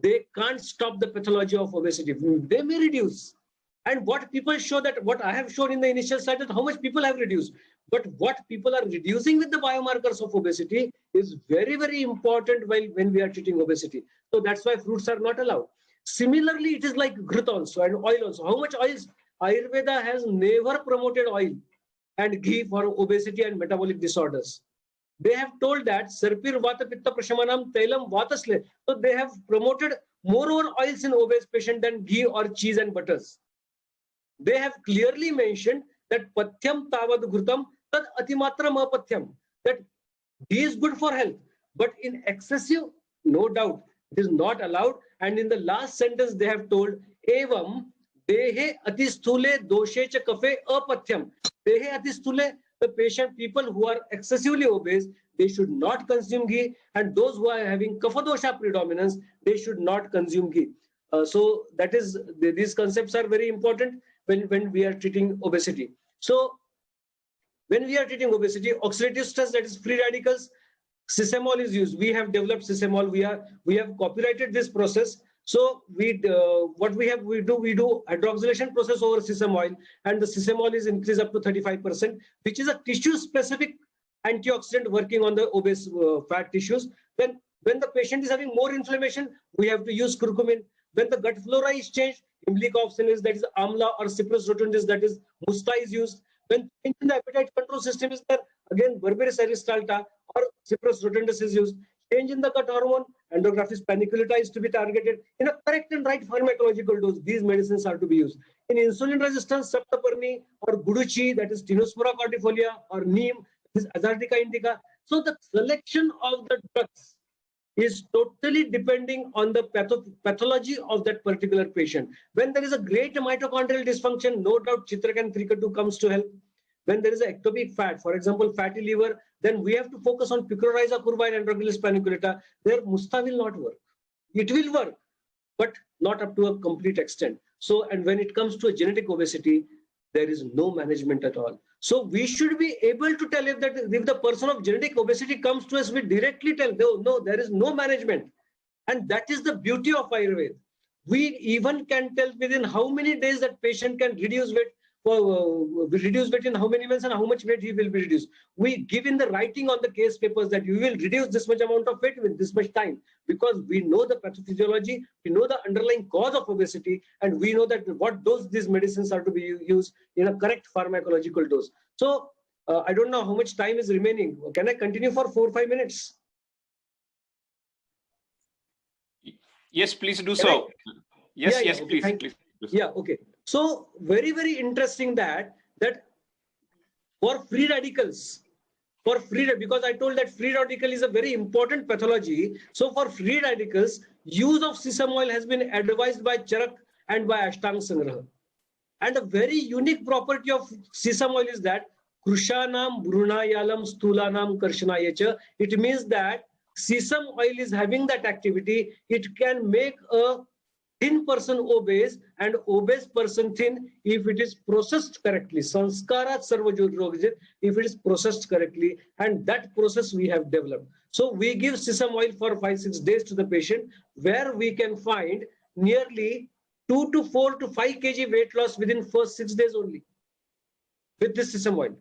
They can't stop the pathology of obesity. They may reduce. And what people show, that what I have shown in the initial slide, that how much people have reduced. But what people are reducing with the biomarkers of obesity is very, very important when we are treating obesity. So that's why fruits are not allowed. Similarly, it is like ghrut also and oil also. How much oils? Ayurveda has never promoted oil and ghee for obesity and metabolic disorders. They have told that Sarpir Vata Pitta Prashamanam Tailam Vatasle. So they have promoted more oils in obese patient than ghee or cheese and butters. They have clearly mentioned that Pathyam Tavad Ghrutam Tad Atimatram Apathyam. That ghee is good for health, but in excessive, no doubt, it is not allowed. And in the last sentence, they have told Evam Dehe Atisthule Doshe Cha Kafe Apathyam. Dehe Atisthule, the patient, people who are excessively obese, they should not consume ghee, and those who are having kapha dosha predominance, they should not consume ghee. So that is, these concepts are very important when we are treating obesity. So when we are treating obesity, oxidative stress, that is free radicals, Sysmol is used. We have developed Sysmol. We have copyrighted this process. So we do hydroxylation process over Sysmol, and the Sysmol is increased up to 35%, which is a tissue-specific antioxidant working on the obese fat tissues. Then when the patient is having more inflammation, we have to use curcumin. When the gut flora is changed, imlicofsin is, that is amla, or Cyperus rotundus, that is musta, is used. When the appetite control system is there, again Berberis aristalta or Cyperus rotundus is used. change in the gut hormone, Andrographis paniculata is to be targeted. In a correct and right pharmacological dose, these medicines are to be used. In insulin resistance, Saptaparni or Guduchi, that is Tinospora cordifolia, or Neem, this Azartica indica. So the selection of the drugs is totally depending on the pathology of that particular patient. When there is a great mitochondrial dysfunction, no doubt Chitrakan 3K2 comes to help. When there is an ectopic fat, for example, fatty liver, then we have to focus on Picrorhiza curva and Androgynous paniculata. There, Musta will not work. It will work, but not up to a complete extent. So, and when it comes to a genetic obesity, there is no management at all. So we should be able to tell if the person of genetic obesity comes to us, we directly tell, no, there is no management. And that is the beauty of Ayurveda. We even can tell within how many days that patient can reduce weight, reduce weight in how many months and how much weight he will be reduced. We give in the writing on the case papers that you will reduce this much amount of weight with this much time, because we know the pathophysiology, we know the underlying cause of obesity, and we know that what dose these medicines are to be used in a correct pharmacological dose. So I don't know how much time is remaining. Can I continue for 4 or 5 minutes? Yes, please do so. Yes, Yeah, yes, okay, please. Yeah, okay. So very, very interesting that for free radicals, because I told that free radical is a very important pathology. So for free radicals, use of sesame oil has been advised by Charak and by Ashtang Sangraha. And a very unique property of sesame oil is that Krushanam, Brunayalam, Stulanam, Karshanayacha. It means that sesame oil is having that activity. It can make a thin person obese and obese person thin if it is processed correctly. Sanskarat sarvajurogajit, if it is processed correctly, and that process we have developed. So we give sesame oil for 5-6 days to the patient, where we can find nearly 2 to 4 to 5 kg weight loss within first 6 days only with this sesame oil.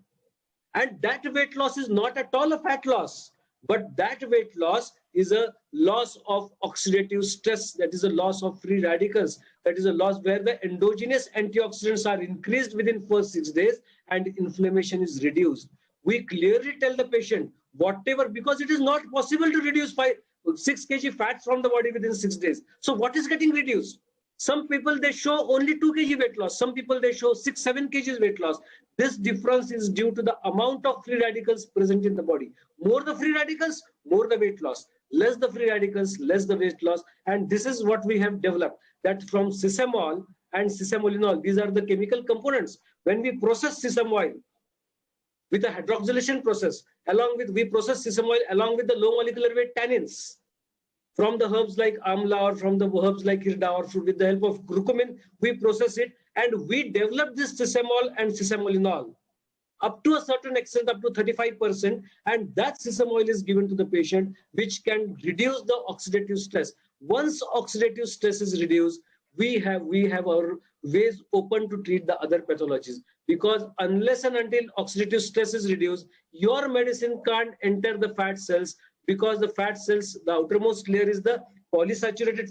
And that weight loss is not at all a fat loss, but that weight loss is a loss of oxidative stress. That is a loss of free radicals. That is a loss where the endogenous antioxidants are increased within first 6 days and inflammation is reduced. We clearly tell the patient whatever, because it is not possible to reduce 6 kg fats from the body within 6 days. So what is getting reduced? Some people, they show only 2 kg weight loss. Some people, they show 6-7 kg weight loss. This difference is due to the amount of free radicals present in the body. More the free radicals, more the weight loss. Less the free radicals, less the weight loss. And this is what we have developed, that from sesame oil and sesamolinol, these are the chemical components. When we process sesame oil with a hydroxylation process, we process sesame oil along with the low molecular weight tannins from the herbs like amla or from the herbs like irda, or with the help of curcumin, we process it and we develop this sesame oil and sesamolinol up to a certain extent, up to 35%, and that sesame oil is given to the patient, which can reduce the oxidative stress. Once oxidative stress is reduced, we have our ways open to treat the other pathologies, because unless and until oxidative stress is reduced, your medicine can't enter the fat cells, because the fat cells, the outermost layer is the polysaturated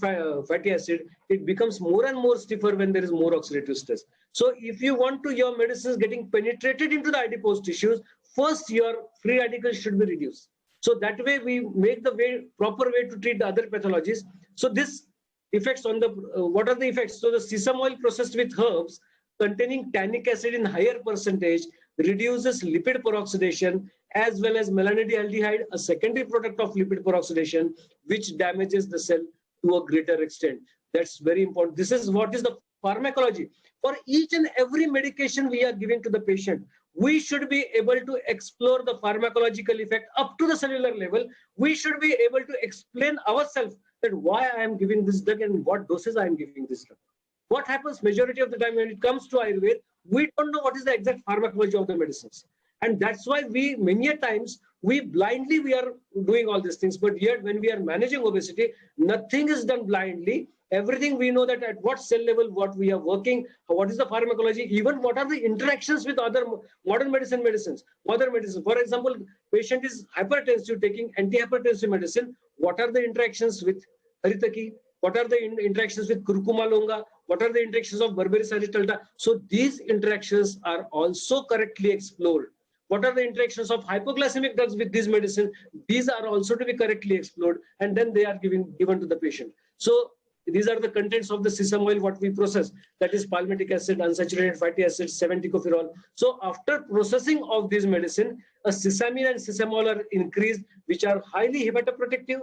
fatty acid. It becomes more and more stiffer when there is more oxidative stress. So if you want to your medicines getting penetrated into the adipose tissues, first your free radicals should be reduced. So that way we make the proper way to treat the other pathologies. So this effects on the, what are the effects? So the sesame oil processed with herbs containing tannic acid in higher percentage reduces lipid peroxidation as well as melanedialdehyde, a secondary product of lipid peroxidation, which damages the cell to a greater extent. That's very important. This is what is the pharmacology. For each and every medication we are giving to the patient, we should be able to explore the pharmacological effect up to the cellular level. We should be able to explain ourselves that why I am giving this drug and what doses I am giving this drug. What happens majority of the time when it comes to Ayurveda, we don't know what is the exact pharmacology of the medicines. And that's why many a times, we are doing all these things. But yet when we are managing obesity, nothing is done blindly. Everything we know that at what cell level, what we are working, what is the pharmacology, even what are the interactions with other modern medicines. For example, patient is hypertensive, taking antihypertensive medicine. What are the interactions with haritaki? What are the interactions with curcuma longa? What are the interactions of Berberis sagittata? So these interactions are also correctly explored. What are the interactions of hypoglycemic drugs with this medicine? These are also to be correctly explored, and then they are given to the patient. So these are the contents of the sesame oil what we process, that is palmitic acid, unsaturated fatty acids, 7-tocopherol. So after processing of this medicine, a sesame and sesame oil are increased, which are highly hepatoprotective,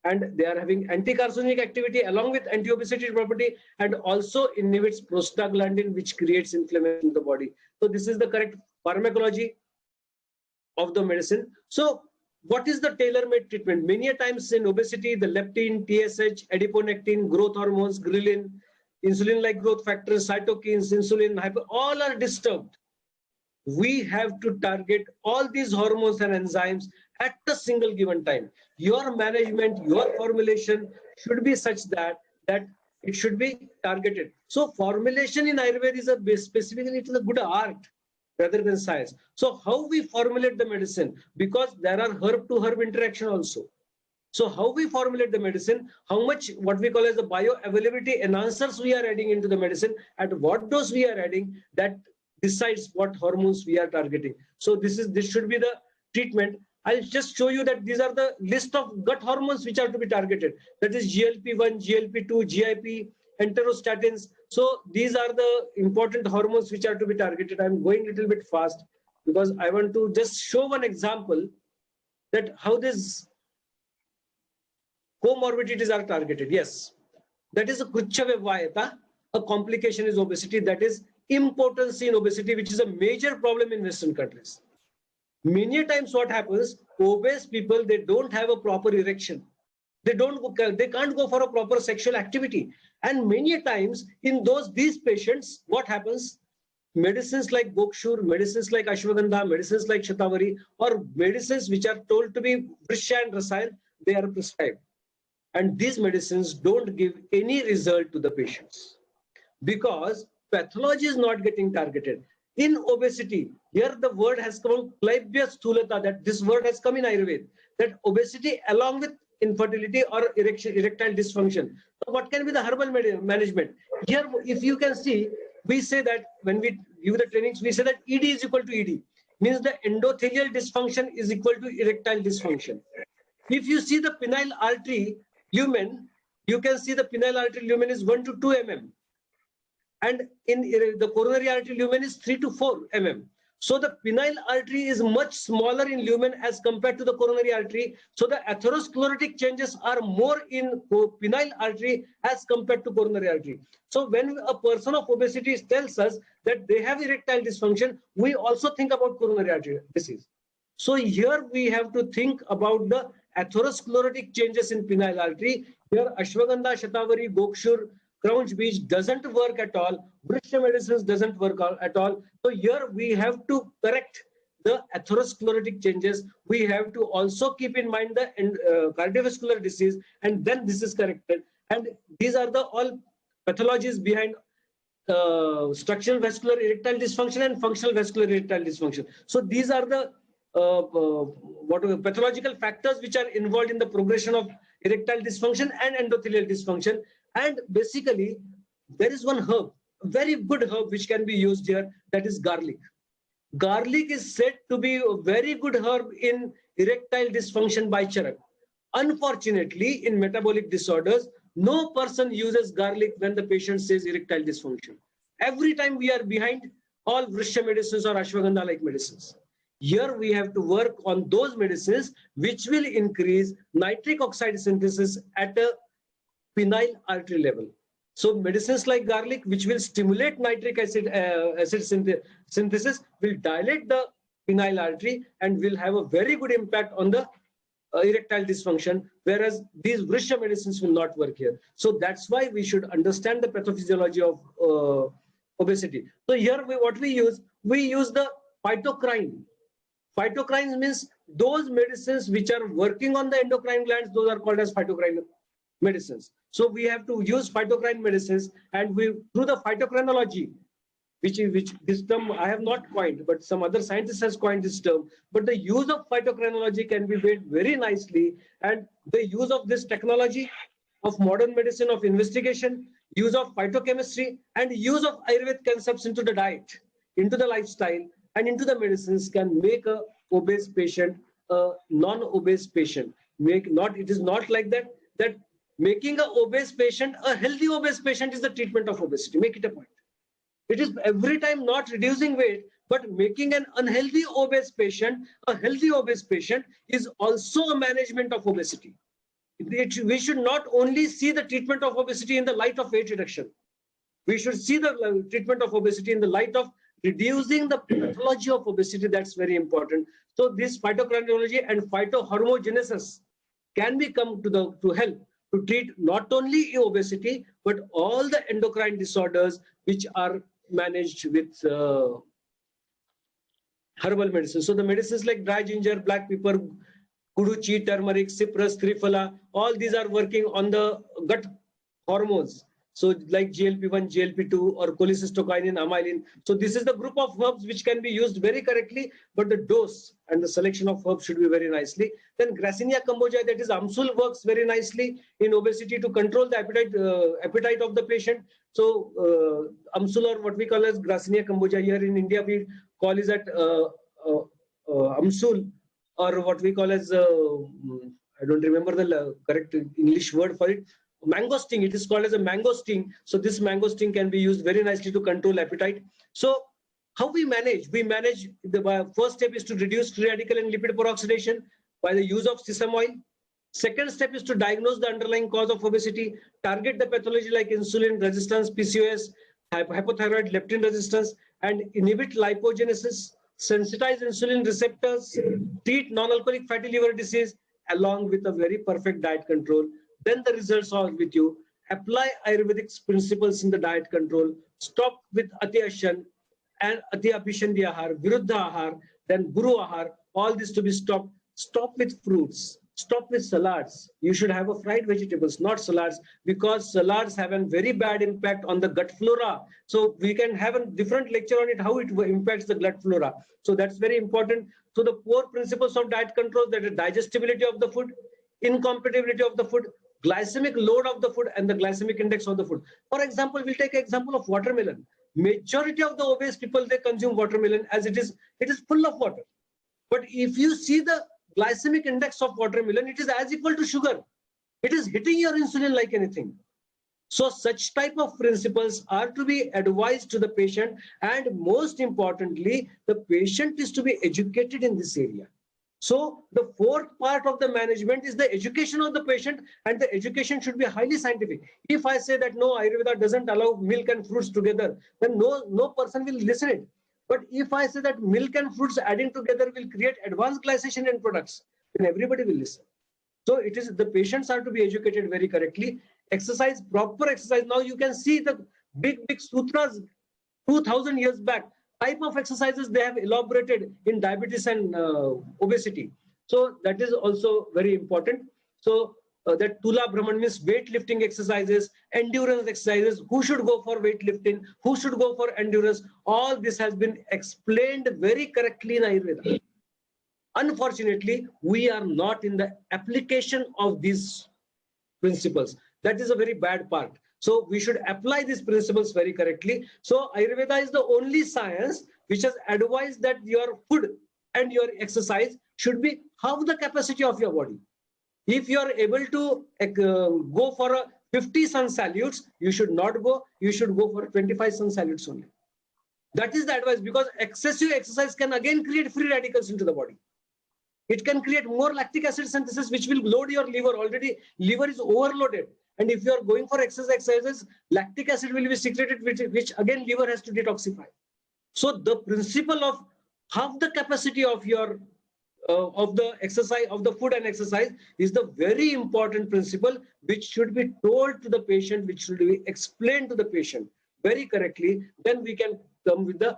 and they are having anti-carcinogenic activity along with anti-obesity property, and also inhibits prostaglandin, which creates inflammation in the body. So this is the correct pharmacology of the medicine. So what is the tailor-made treatment? Many a times in obesity, the leptin, TSH, adiponectin, growth hormones, ghrelin, insulin-like growth factors, cytokines, insulin, all are disturbed. We have to target all these hormones and enzymes at a single given time. Your management, your formulation should be such that it should be targeted. So formulation in Ayurveda is specifically, it is a good art rather than science. So how we formulate the medicine, because there are herb to herb interaction also. So how we formulate the medicine, how much what we call as the bioavailability enhancers we are adding into the medicine, at what dose we are adding, that decides what hormones we are targeting. So this should be the treatment. I'll just show you that these are the list of gut hormones which are to be targeted. That is GLP-1, GLP-2, GIP, enterostatins. So these are the important hormones which are to be targeted. I'm going a little bit fast because I want to just show one example that how these comorbidities are targeted. Yes, that is a Khrushchev vayata. A complication is obesity, that is impotency in obesity, which is a major problem in Western countries. Many times what happens, obese people, they don't have a proper erection. They can't go for a proper sexual activity. And many times in these patients, what happens? Medicines like Gokshur, medicines like Ashwagandha, medicines like Shatavari, or medicines which are told to be Vrishya and Rasayan, they are prescribed. And these medicines don't give any result to the patients because pathology is not getting targeted. In obesity, here the word has come, Klaibya Sthulata, that this word has come in Ayurveda, that obesity along with infertility or erectile dysfunction. So what can be the herbal management? Here, if you can see, we say that when we give the trainings, we say that ED is equal to ED, means the endothelial dysfunction is equal to erectile dysfunction. If you see the penile artery lumen, you can see the penile artery lumen is 1 to 2 mm. And in the coronary artery lumen is 3 to 4 mm. So the penile artery is much smaller in lumen as compared to the coronary artery. So the atherosclerotic changes are more in penile artery as compared to coronary artery. So when a person of obesity tells us that they have erectile dysfunction, we also think about coronary artery disease. So here we have to think about the atherosclerotic changes in penile artery. Here Ashwagandha, Shatavari, Gokshur, Crown's Beach doesn't work at all. Vrishya medicines doesn't work at all. So here we have to correct the atherosclerotic changes. We have to also keep in mind the cardiovascular disease, and then this is corrected. And these are the all pathologies behind structural vascular erectile dysfunction and functional vascular erectile dysfunction. So these are the pathological factors which are involved in the progression of erectile dysfunction and endothelial dysfunction. And basically, there is one herb, a very good herb which can be used here, that is garlic. Garlic is said to be a very good herb in erectile dysfunction by Charak. Unfortunately, in metabolic disorders, no person uses garlic when the patient says erectile dysfunction. Every time we are behind all Vrishya medicines or Ashwagandha-like medicines. Here we have to work on those medicines which will increase nitric oxide synthesis at a penile artery level. So medicines like garlic, which will stimulate nitric acid synthesis, will dilate the penile artery and will have a very good impact on the erectile dysfunction, whereas these Vrishya medicines will not work here. So that's why we should understand the pathophysiology of obesity. So here what we use the phytocrine. Phytocrine means those medicines which are working on the endocrine glands, those are called as phytocrine medicines. So we have to use phytocrine medicines, and we through the phytocrinology, which this term I have not coined, but some other scientist has coined this term. But the use of phytocrinology can be made very nicely, and the use of this technology of modern medicine, of investigation, use of phytochemistry, and use of Ayurvedic concepts into the diet, into the lifestyle, and into the medicines can make a obese patient a non-obese patient. It is not like that making a obese patient a healthy obese patient is the treatment of obesity. Make it a point. It is every time not reducing weight, but making an unhealthy obese patient a healthy obese patient is also a management of obesity. We should not only see the treatment of obesity in the light of weight reduction. We should see the treatment of obesity in the light of reducing the pathology of obesity. That's very important. So this phytochronology and phytohormogenesis can be come to help to treat not only obesity, but all the endocrine disorders which are managed with herbal medicine. So the medicines like dry ginger, black pepper, guduchi, turmeric, cypress, triphala, all these are working on the gut hormones. So like GLP-1, GLP-2 or cholecystokinin, amylin. So this is the group of herbs which can be used very correctly, but the dose and the selection of herbs should be very nicely. Then Gracchania cambogia, that is Amsul, works very nicely in obesity to control the appetite of the patient. So Amsul, or what we call as Gracchania cambogia, here in India we call is that Amsul, or what we call as I don't remember the correct English word for it. Mangosteen, it is called as a mangosteen. So this mangosteen can be used very nicely to control appetite. So how we manage? We manage, the first step is to reduce free radical and lipid peroxidation by the use of sesame oil. Second step is to diagnose the underlying cause of obesity, target the pathology like insulin resistance, PCOS, hypothyroid leptin resistance, and inhibit lipogenesis, sensitize insulin receptors, treat non-alcoholic fatty liver disease, along with a very perfect diet control. Then the results are with you. Apply Ayurvedic principles in the diet control. Stop with Ati Ashan and Ati Abhishandi Ahar, Viruddha Ahar, then Guru Ahar. All this to be stopped. Stop with fruits. Stop with salads. You should have a fried vegetables, not salads, because salads have a very bad impact on the gut flora. So we can have a different lecture on it, how it impacts the gut flora. So that's very important. So the 4 principles of diet control, that is digestibility of the food, incompatibility of the food, glycemic load of the food, and the glycemic index of the food. For example, we'll take an example of watermelon. Majority of the obese people, they consume watermelon as it is full of water. But if you see the glycemic index of watermelon, it is as equal to sugar. It is hitting your insulin like anything. So such type of principles are to be advised to the patient, and most importantly, the patient is to be educated in this area. So the 4th part of the management is the education of the patient, and the education should be highly scientific. If I say that no, Ayurveda doesn't allow milk and fruits together, then no person will listen it. But if I say that milk and fruits adding together will create advanced glycation end products, then everybody will listen. So it is, the patients are to be educated very correctly. Exercise, proper exercise. Now you can see the big sutras 2000 years back, type of exercises they have elaborated in diabetes and obesity. So that is also very important. So that Tula Brahman means weightlifting exercises, endurance exercises, who should go for weightlifting, who should go for endurance. All this has been explained very correctly in Ayurveda. Unfortunately, we are not in the application of these principles. That is a very bad part. So we should apply these principles very correctly. So Ayurveda is the only science which has advised that your food and your exercise should be half the capacity of your body. If you are able to go for a 50 sun salutes, you should not go. You should go for 25 sun salutes only. That is the advice, because excessive exercise can again create free radicals into the body. It can create more lactic acid synthesis, which will load your liver. Already liver is overloaded. And if you are going for exercises, lactic acid will be secreted, which again liver has to detoxify. So the principle of half the capacity of your of the exercise, of the food and exercise, is the very important principle which should be told to the patient, which should be explained to the patient very correctly. Then we can come with the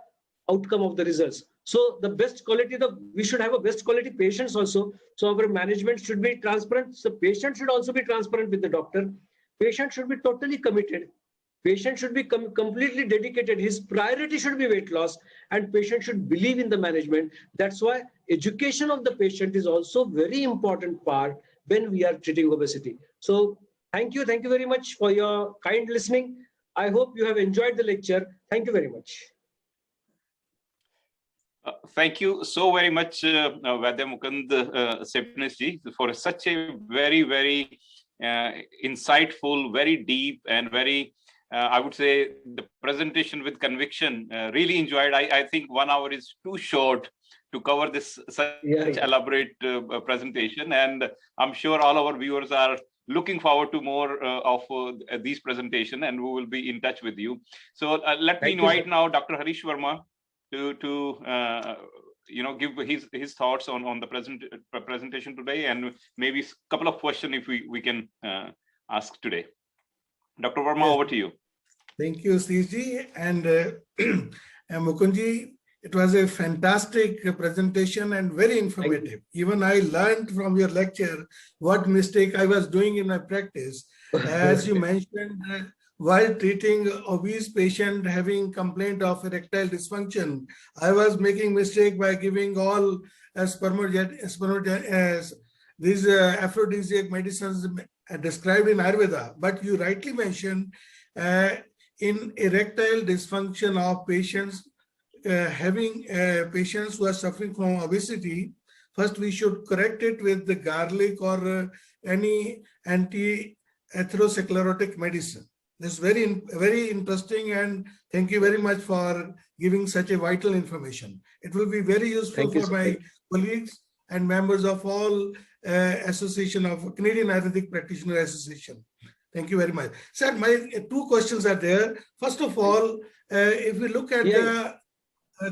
outcome of the results. So the best quality, we should have a best quality patients also. So our management should be transparent. So patient should also be transparent with the doctor. Patient should be totally committed. Patient should be completely dedicated. His priority should be weight loss, and patient should believe in the management. That's why education of the patient is also very important part when we are treating obesity. So thank you very much for your kind listening. I hope you have enjoyed the lecture. Thank you very much. Thank you so very much, Vaidya Mukund Sabnis ji, for such a very, very insightful, very deep, and very, I would say, the presentation with conviction. Really enjoyed. I think 1 hour is too short to cover this such elaborate presentation, and I'm sure all our viewers are looking forward to more of these presentation, and we will be in touch with you. So let me invite now Dr. Harish Verma to give his thoughts on the presentation today, and maybe a couple of questions if we can ask today. Dr. Verma, over to you. Thank you, Satish, and Mukundji. It was a fantastic presentation and very informative. Even I learned from your lecture what mistake I was doing in my practice. As you mentioned, while treating obese patient having complaint of erectile dysfunction, I was making mistake by giving all these aphrodisiac medicines described in Ayurveda. But you rightly mentioned in erectile dysfunction of patients, having patients who are suffering from obesity, first we should correct it with the garlic or any anti-atherosclerotic medicine. This is very interesting, and thank you very much for giving such a vital information. It will be very useful for my colleagues and members of all Association of Canadian Ayurvedic Practitioner Association. Thank you very much. Sir, my two questions are there. First of all, if we look at the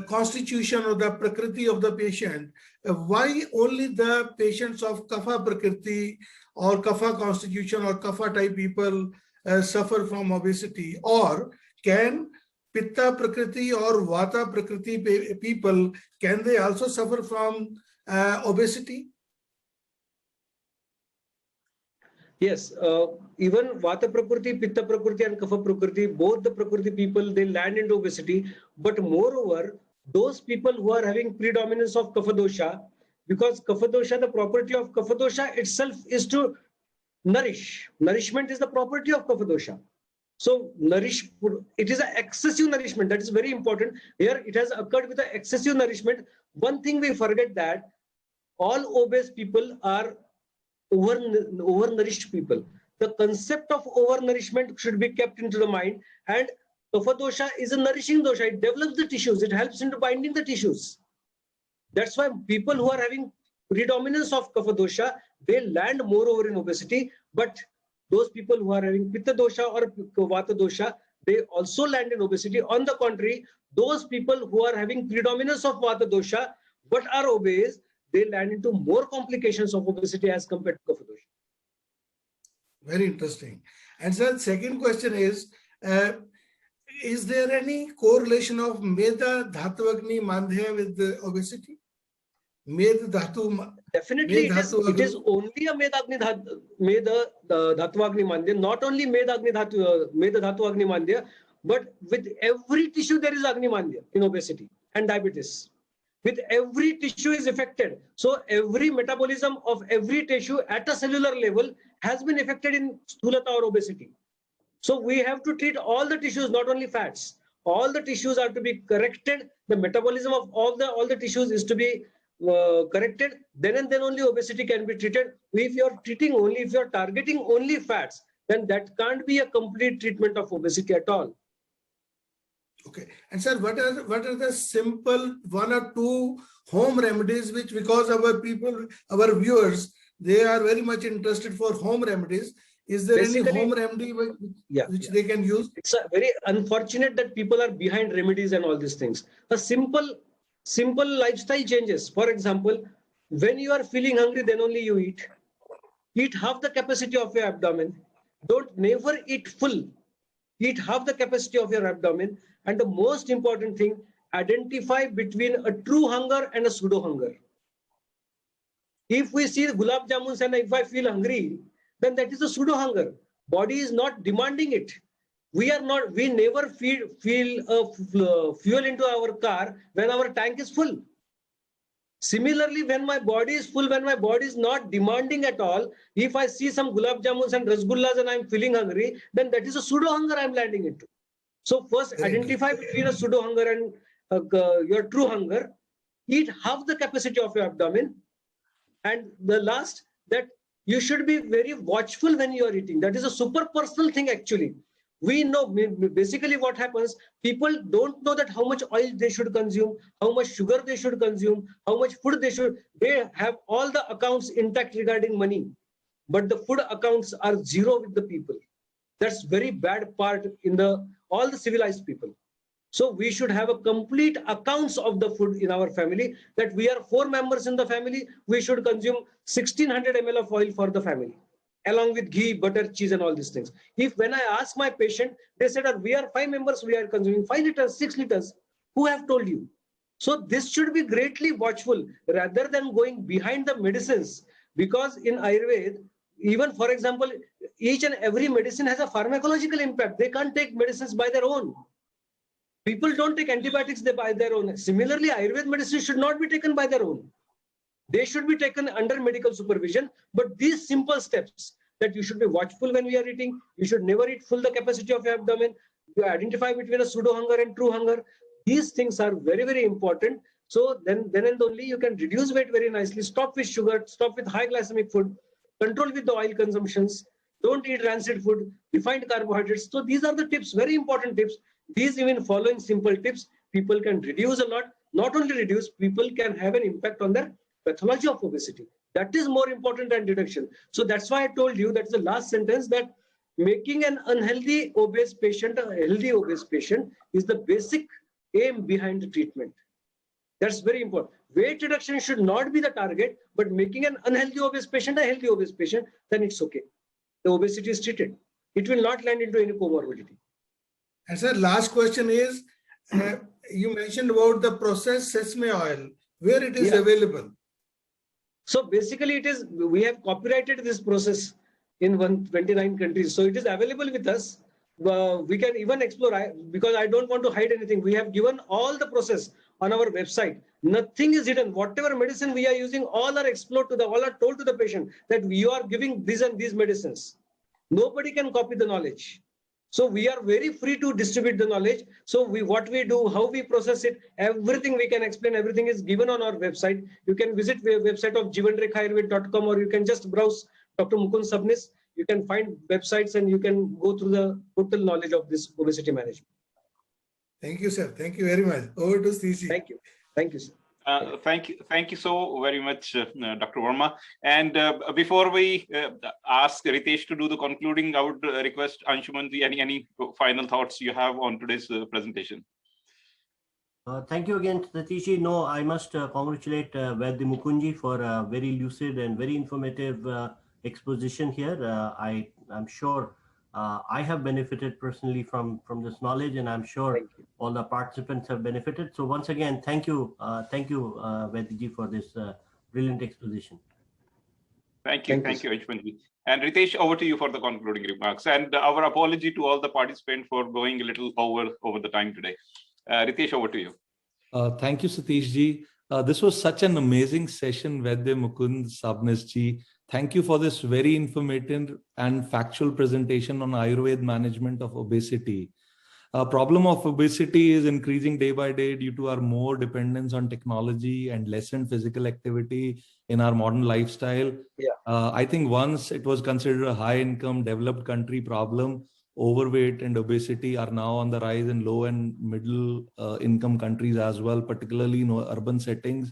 constitution or the prakriti of the patient, why only the patients of kapha prakriti or kapha constitution or kapha type people suffer from obesity, or can pitta prakriti or vata prakriti people, can they also suffer from obesity? Yes, even vata prakriti, pitta prakriti, and kapha prakriti, both the prakriti people, they land into obesity. But moreover, those people who are having predominance of kapha dosha, because kapha dosha, the property of kapha dosha itself is to nourish. Nourishment is the property of kapha dosha. So it is an excessive nourishment. That is very important. Here it has occurred with an excessive nourishment. One thing we forget, that all obese people are overnourished people. The concept of overnourishment should be kept into the mind, and kapha dosha is a nourishing dosha. It develops the tissues. It helps into binding the tissues. That's why people who are having predominance of kapha dosha, they land more over in obesity. But those people who are having pitta dosha or vata dosha, they also land in obesity. On the contrary, those people who are having predominance of vata dosha but are obese, they land into more complications of obesity as compared to kapha dosha. Very interesting. And sir, second question is there any correlation of Meda Dhatu Agni Mandya with the obesity? Meda Dhatu. Definitely, it is only a Meda Dhatu Agni Mandya, not only Meda Dhatu Agni Mandya, but with every tissue there is Agni Mandya in obesity and diabetes. With every tissue is affected. So every metabolism of every tissue at a cellular level has been affected in sthulata or obesity. So we have to treat all the tissues, not only fats. All the tissues are to be corrected. The metabolism of all the tissues is to be corrected. Then and then only obesity can be treated. If you're targeting only fats, then that can't be a complete treatment of obesity at all. Okay. And sir, what are the simple 1 or 2 home remedies which, because our viewers, they are very much interested for home remedies. Is there any home remedy which they can use? It's very unfortunate that people are behind remedies and all these things. A simple lifestyle changes. For example, when you are feeling hungry, then only you eat. Eat half the capacity of your abdomen. Never eat full. Eat half the capacity of your abdomen. And the most important thing, identify between a true hunger and a pseudo hunger. If we see gulab jamuns and if I feel hungry, then that is a pseudo hunger. Body is not demanding it. We never feel fuel into our car when our tank is full. Similarly, when my body is full, when my body is not demanding at all, if I see some gulab jamuns and rasgullas and I'm feeling hungry, then that is a pseudo hunger I'm landing into. So first identify between a pseudo hunger and your true hunger. eat half the capacity of your abdomen. And the last, that you should be very watchful when you are eating. That is a super personal thing actually. We know basically what happens. People don't know that how much oil they should consume, how much sugar they should consume, how much food they should. They have all the accounts intact regarding money, but the food accounts are zero with the people. That's very bad part in all the civilized people. So we should have a complete accounts of the food in our family, that we are 4 members in the family. We should consume 1600 ml of oil for the family, along with ghee, butter, cheese, and all these things. If when I ask my patient, they said, we are 5 members, we are consuming 5 liters, 6 liters. Who have told you? So this should be greatly watchful rather than going behind the medicines. Because in Ayurveda, even for example, each and every medicine has a pharmacological impact. They can't take medicines by their own. People don't take antibiotics by their own. Similarly, Ayurveda medicine should not be taken by their own. They should be taken under medical supervision. But these simple steps, that you should be watchful when we are eating, you should never eat full the capacity of your abdomen, you identify between a pseudo hunger and true hunger. These things are very, very important. So then and only you can reduce weight very nicely, stop with sugar, stop with high glycemic food, control with the oil consumptions, don't eat rancid food, refined carbohydrates. So these are the tips, very important tips. These even following simple tips, people can reduce a lot. Not only reduce, people can have an impact on their pathology of obesity. That is more important than reduction. So that's why I told you, that's the last sentence, that making an unhealthy obese patient a healthy obese patient is the basic aim behind the treatment. That's very important. Weight reduction should not be the target, but making an unhealthy obese patient a healthy obese patient, then it's okay. The obesity is treated. It will not land into any comorbidity. And sir, last question is, you mentioned about the processed sesame oil, where it is available. So basically we have copyrighted this process in 129 countries. So it is available with us. We can even explore, because I don't want to hide anything. We have given all the process on our website. Nothing is hidden. Whatever medicine we are using, all are explored all are told to the patient that you are giving these and these medicines. Nobody can copy the knowledge. So we are very free to distribute the knowledge. So what we do, how we process it, everything we can explain, everything is given on our website. You can visit the website of jivanrekhaayurved.com, or you can just browse Dr. Mukund Sabnis. You can find websites and you can go through the total knowledge of this obesity management. Thank you, sir. Thank you very much. Over to Stacey. Thank you. Thank you, sir. Thank you so very much, Dr. Verma. And before we ask Ritesh to do the concluding, I would request Anshumanji, any final thoughts you have on today's presentation? Thank you again, Satishi. No, I must congratulate Vaidya Mukundji for a very lucid and very informative exposition here. I'm sure I have benefited personally from this knowledge, and I'm sure all the participants have benefited. So once again, thank you, Vaidya, for this brilliant exposition. Thank you, Anshumanji. And Ritesh, over to you for the concluding remarks. And our apology to all the participants for going a little over the time today. Ritesh, over to you. Thank you, Satish ji. This was such an amazing session, Vaidya Mukund Sabnis ji. Thank you for this very informative and factual presentation on Ayurveda management of obesity. Problem of obesity is increasing day by day due to our more dependence on technology and lessened physical activity in our modern lifestyle. I think once it was considered a high income developed country problem, overweight and obesity are now on the rise in low and middle income countries as well, particularly in urban settings.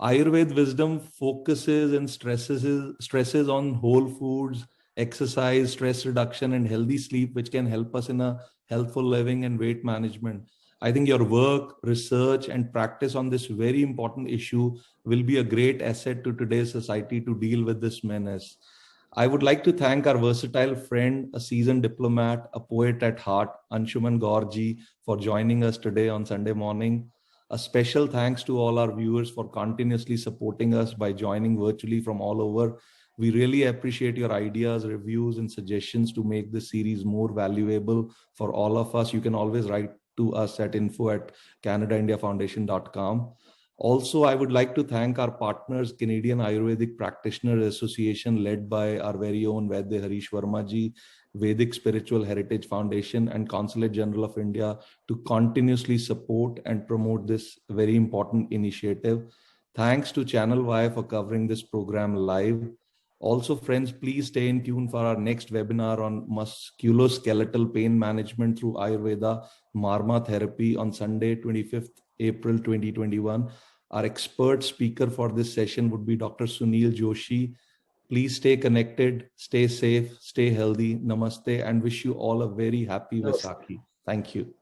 Ayurveda wisdom focuses and stresses on whole foods, exercise, stress reduction, and healthy sleep, which can help us in a healthful living and weight management. I think your work, research, and practice on this very important issue will be a great asset to today's society to deal with this menace. I would like to thank our versatile friend, a seasoned diplomat, a poet at heart, Anshuman Gaur ji, for joining us today on Sunday morning. A special thanks to all our viewers for continuously supporting us by joining virtually from all over. We really appreciate your ideas, reviews, and suggestions to make this series more valuable for all of us. You can always write to us at info@CanadaIndiaFoundation.com. Also, I would like to thank our partners, Canadian Ayurvedic Practitioners Association, led by our very own Vaidya Harish Verma ji, Vedic Spiritual Heritage Foundation and Consulate General of India to continuously support and promote this very important initiative. Thanks to Channel Y for covering this program live. Also, friends, please stay in tune for our next webinar on musculoskeletal pain management through Ayurveda Marma therapy on Sunday, 25th April 2021. Our expert speaker for this session would be Dr. Sunil Joshi. Please stay connected, stay safe, stay healthy. Namaste, and wish you all a very happy Vaisakhi. Thank you.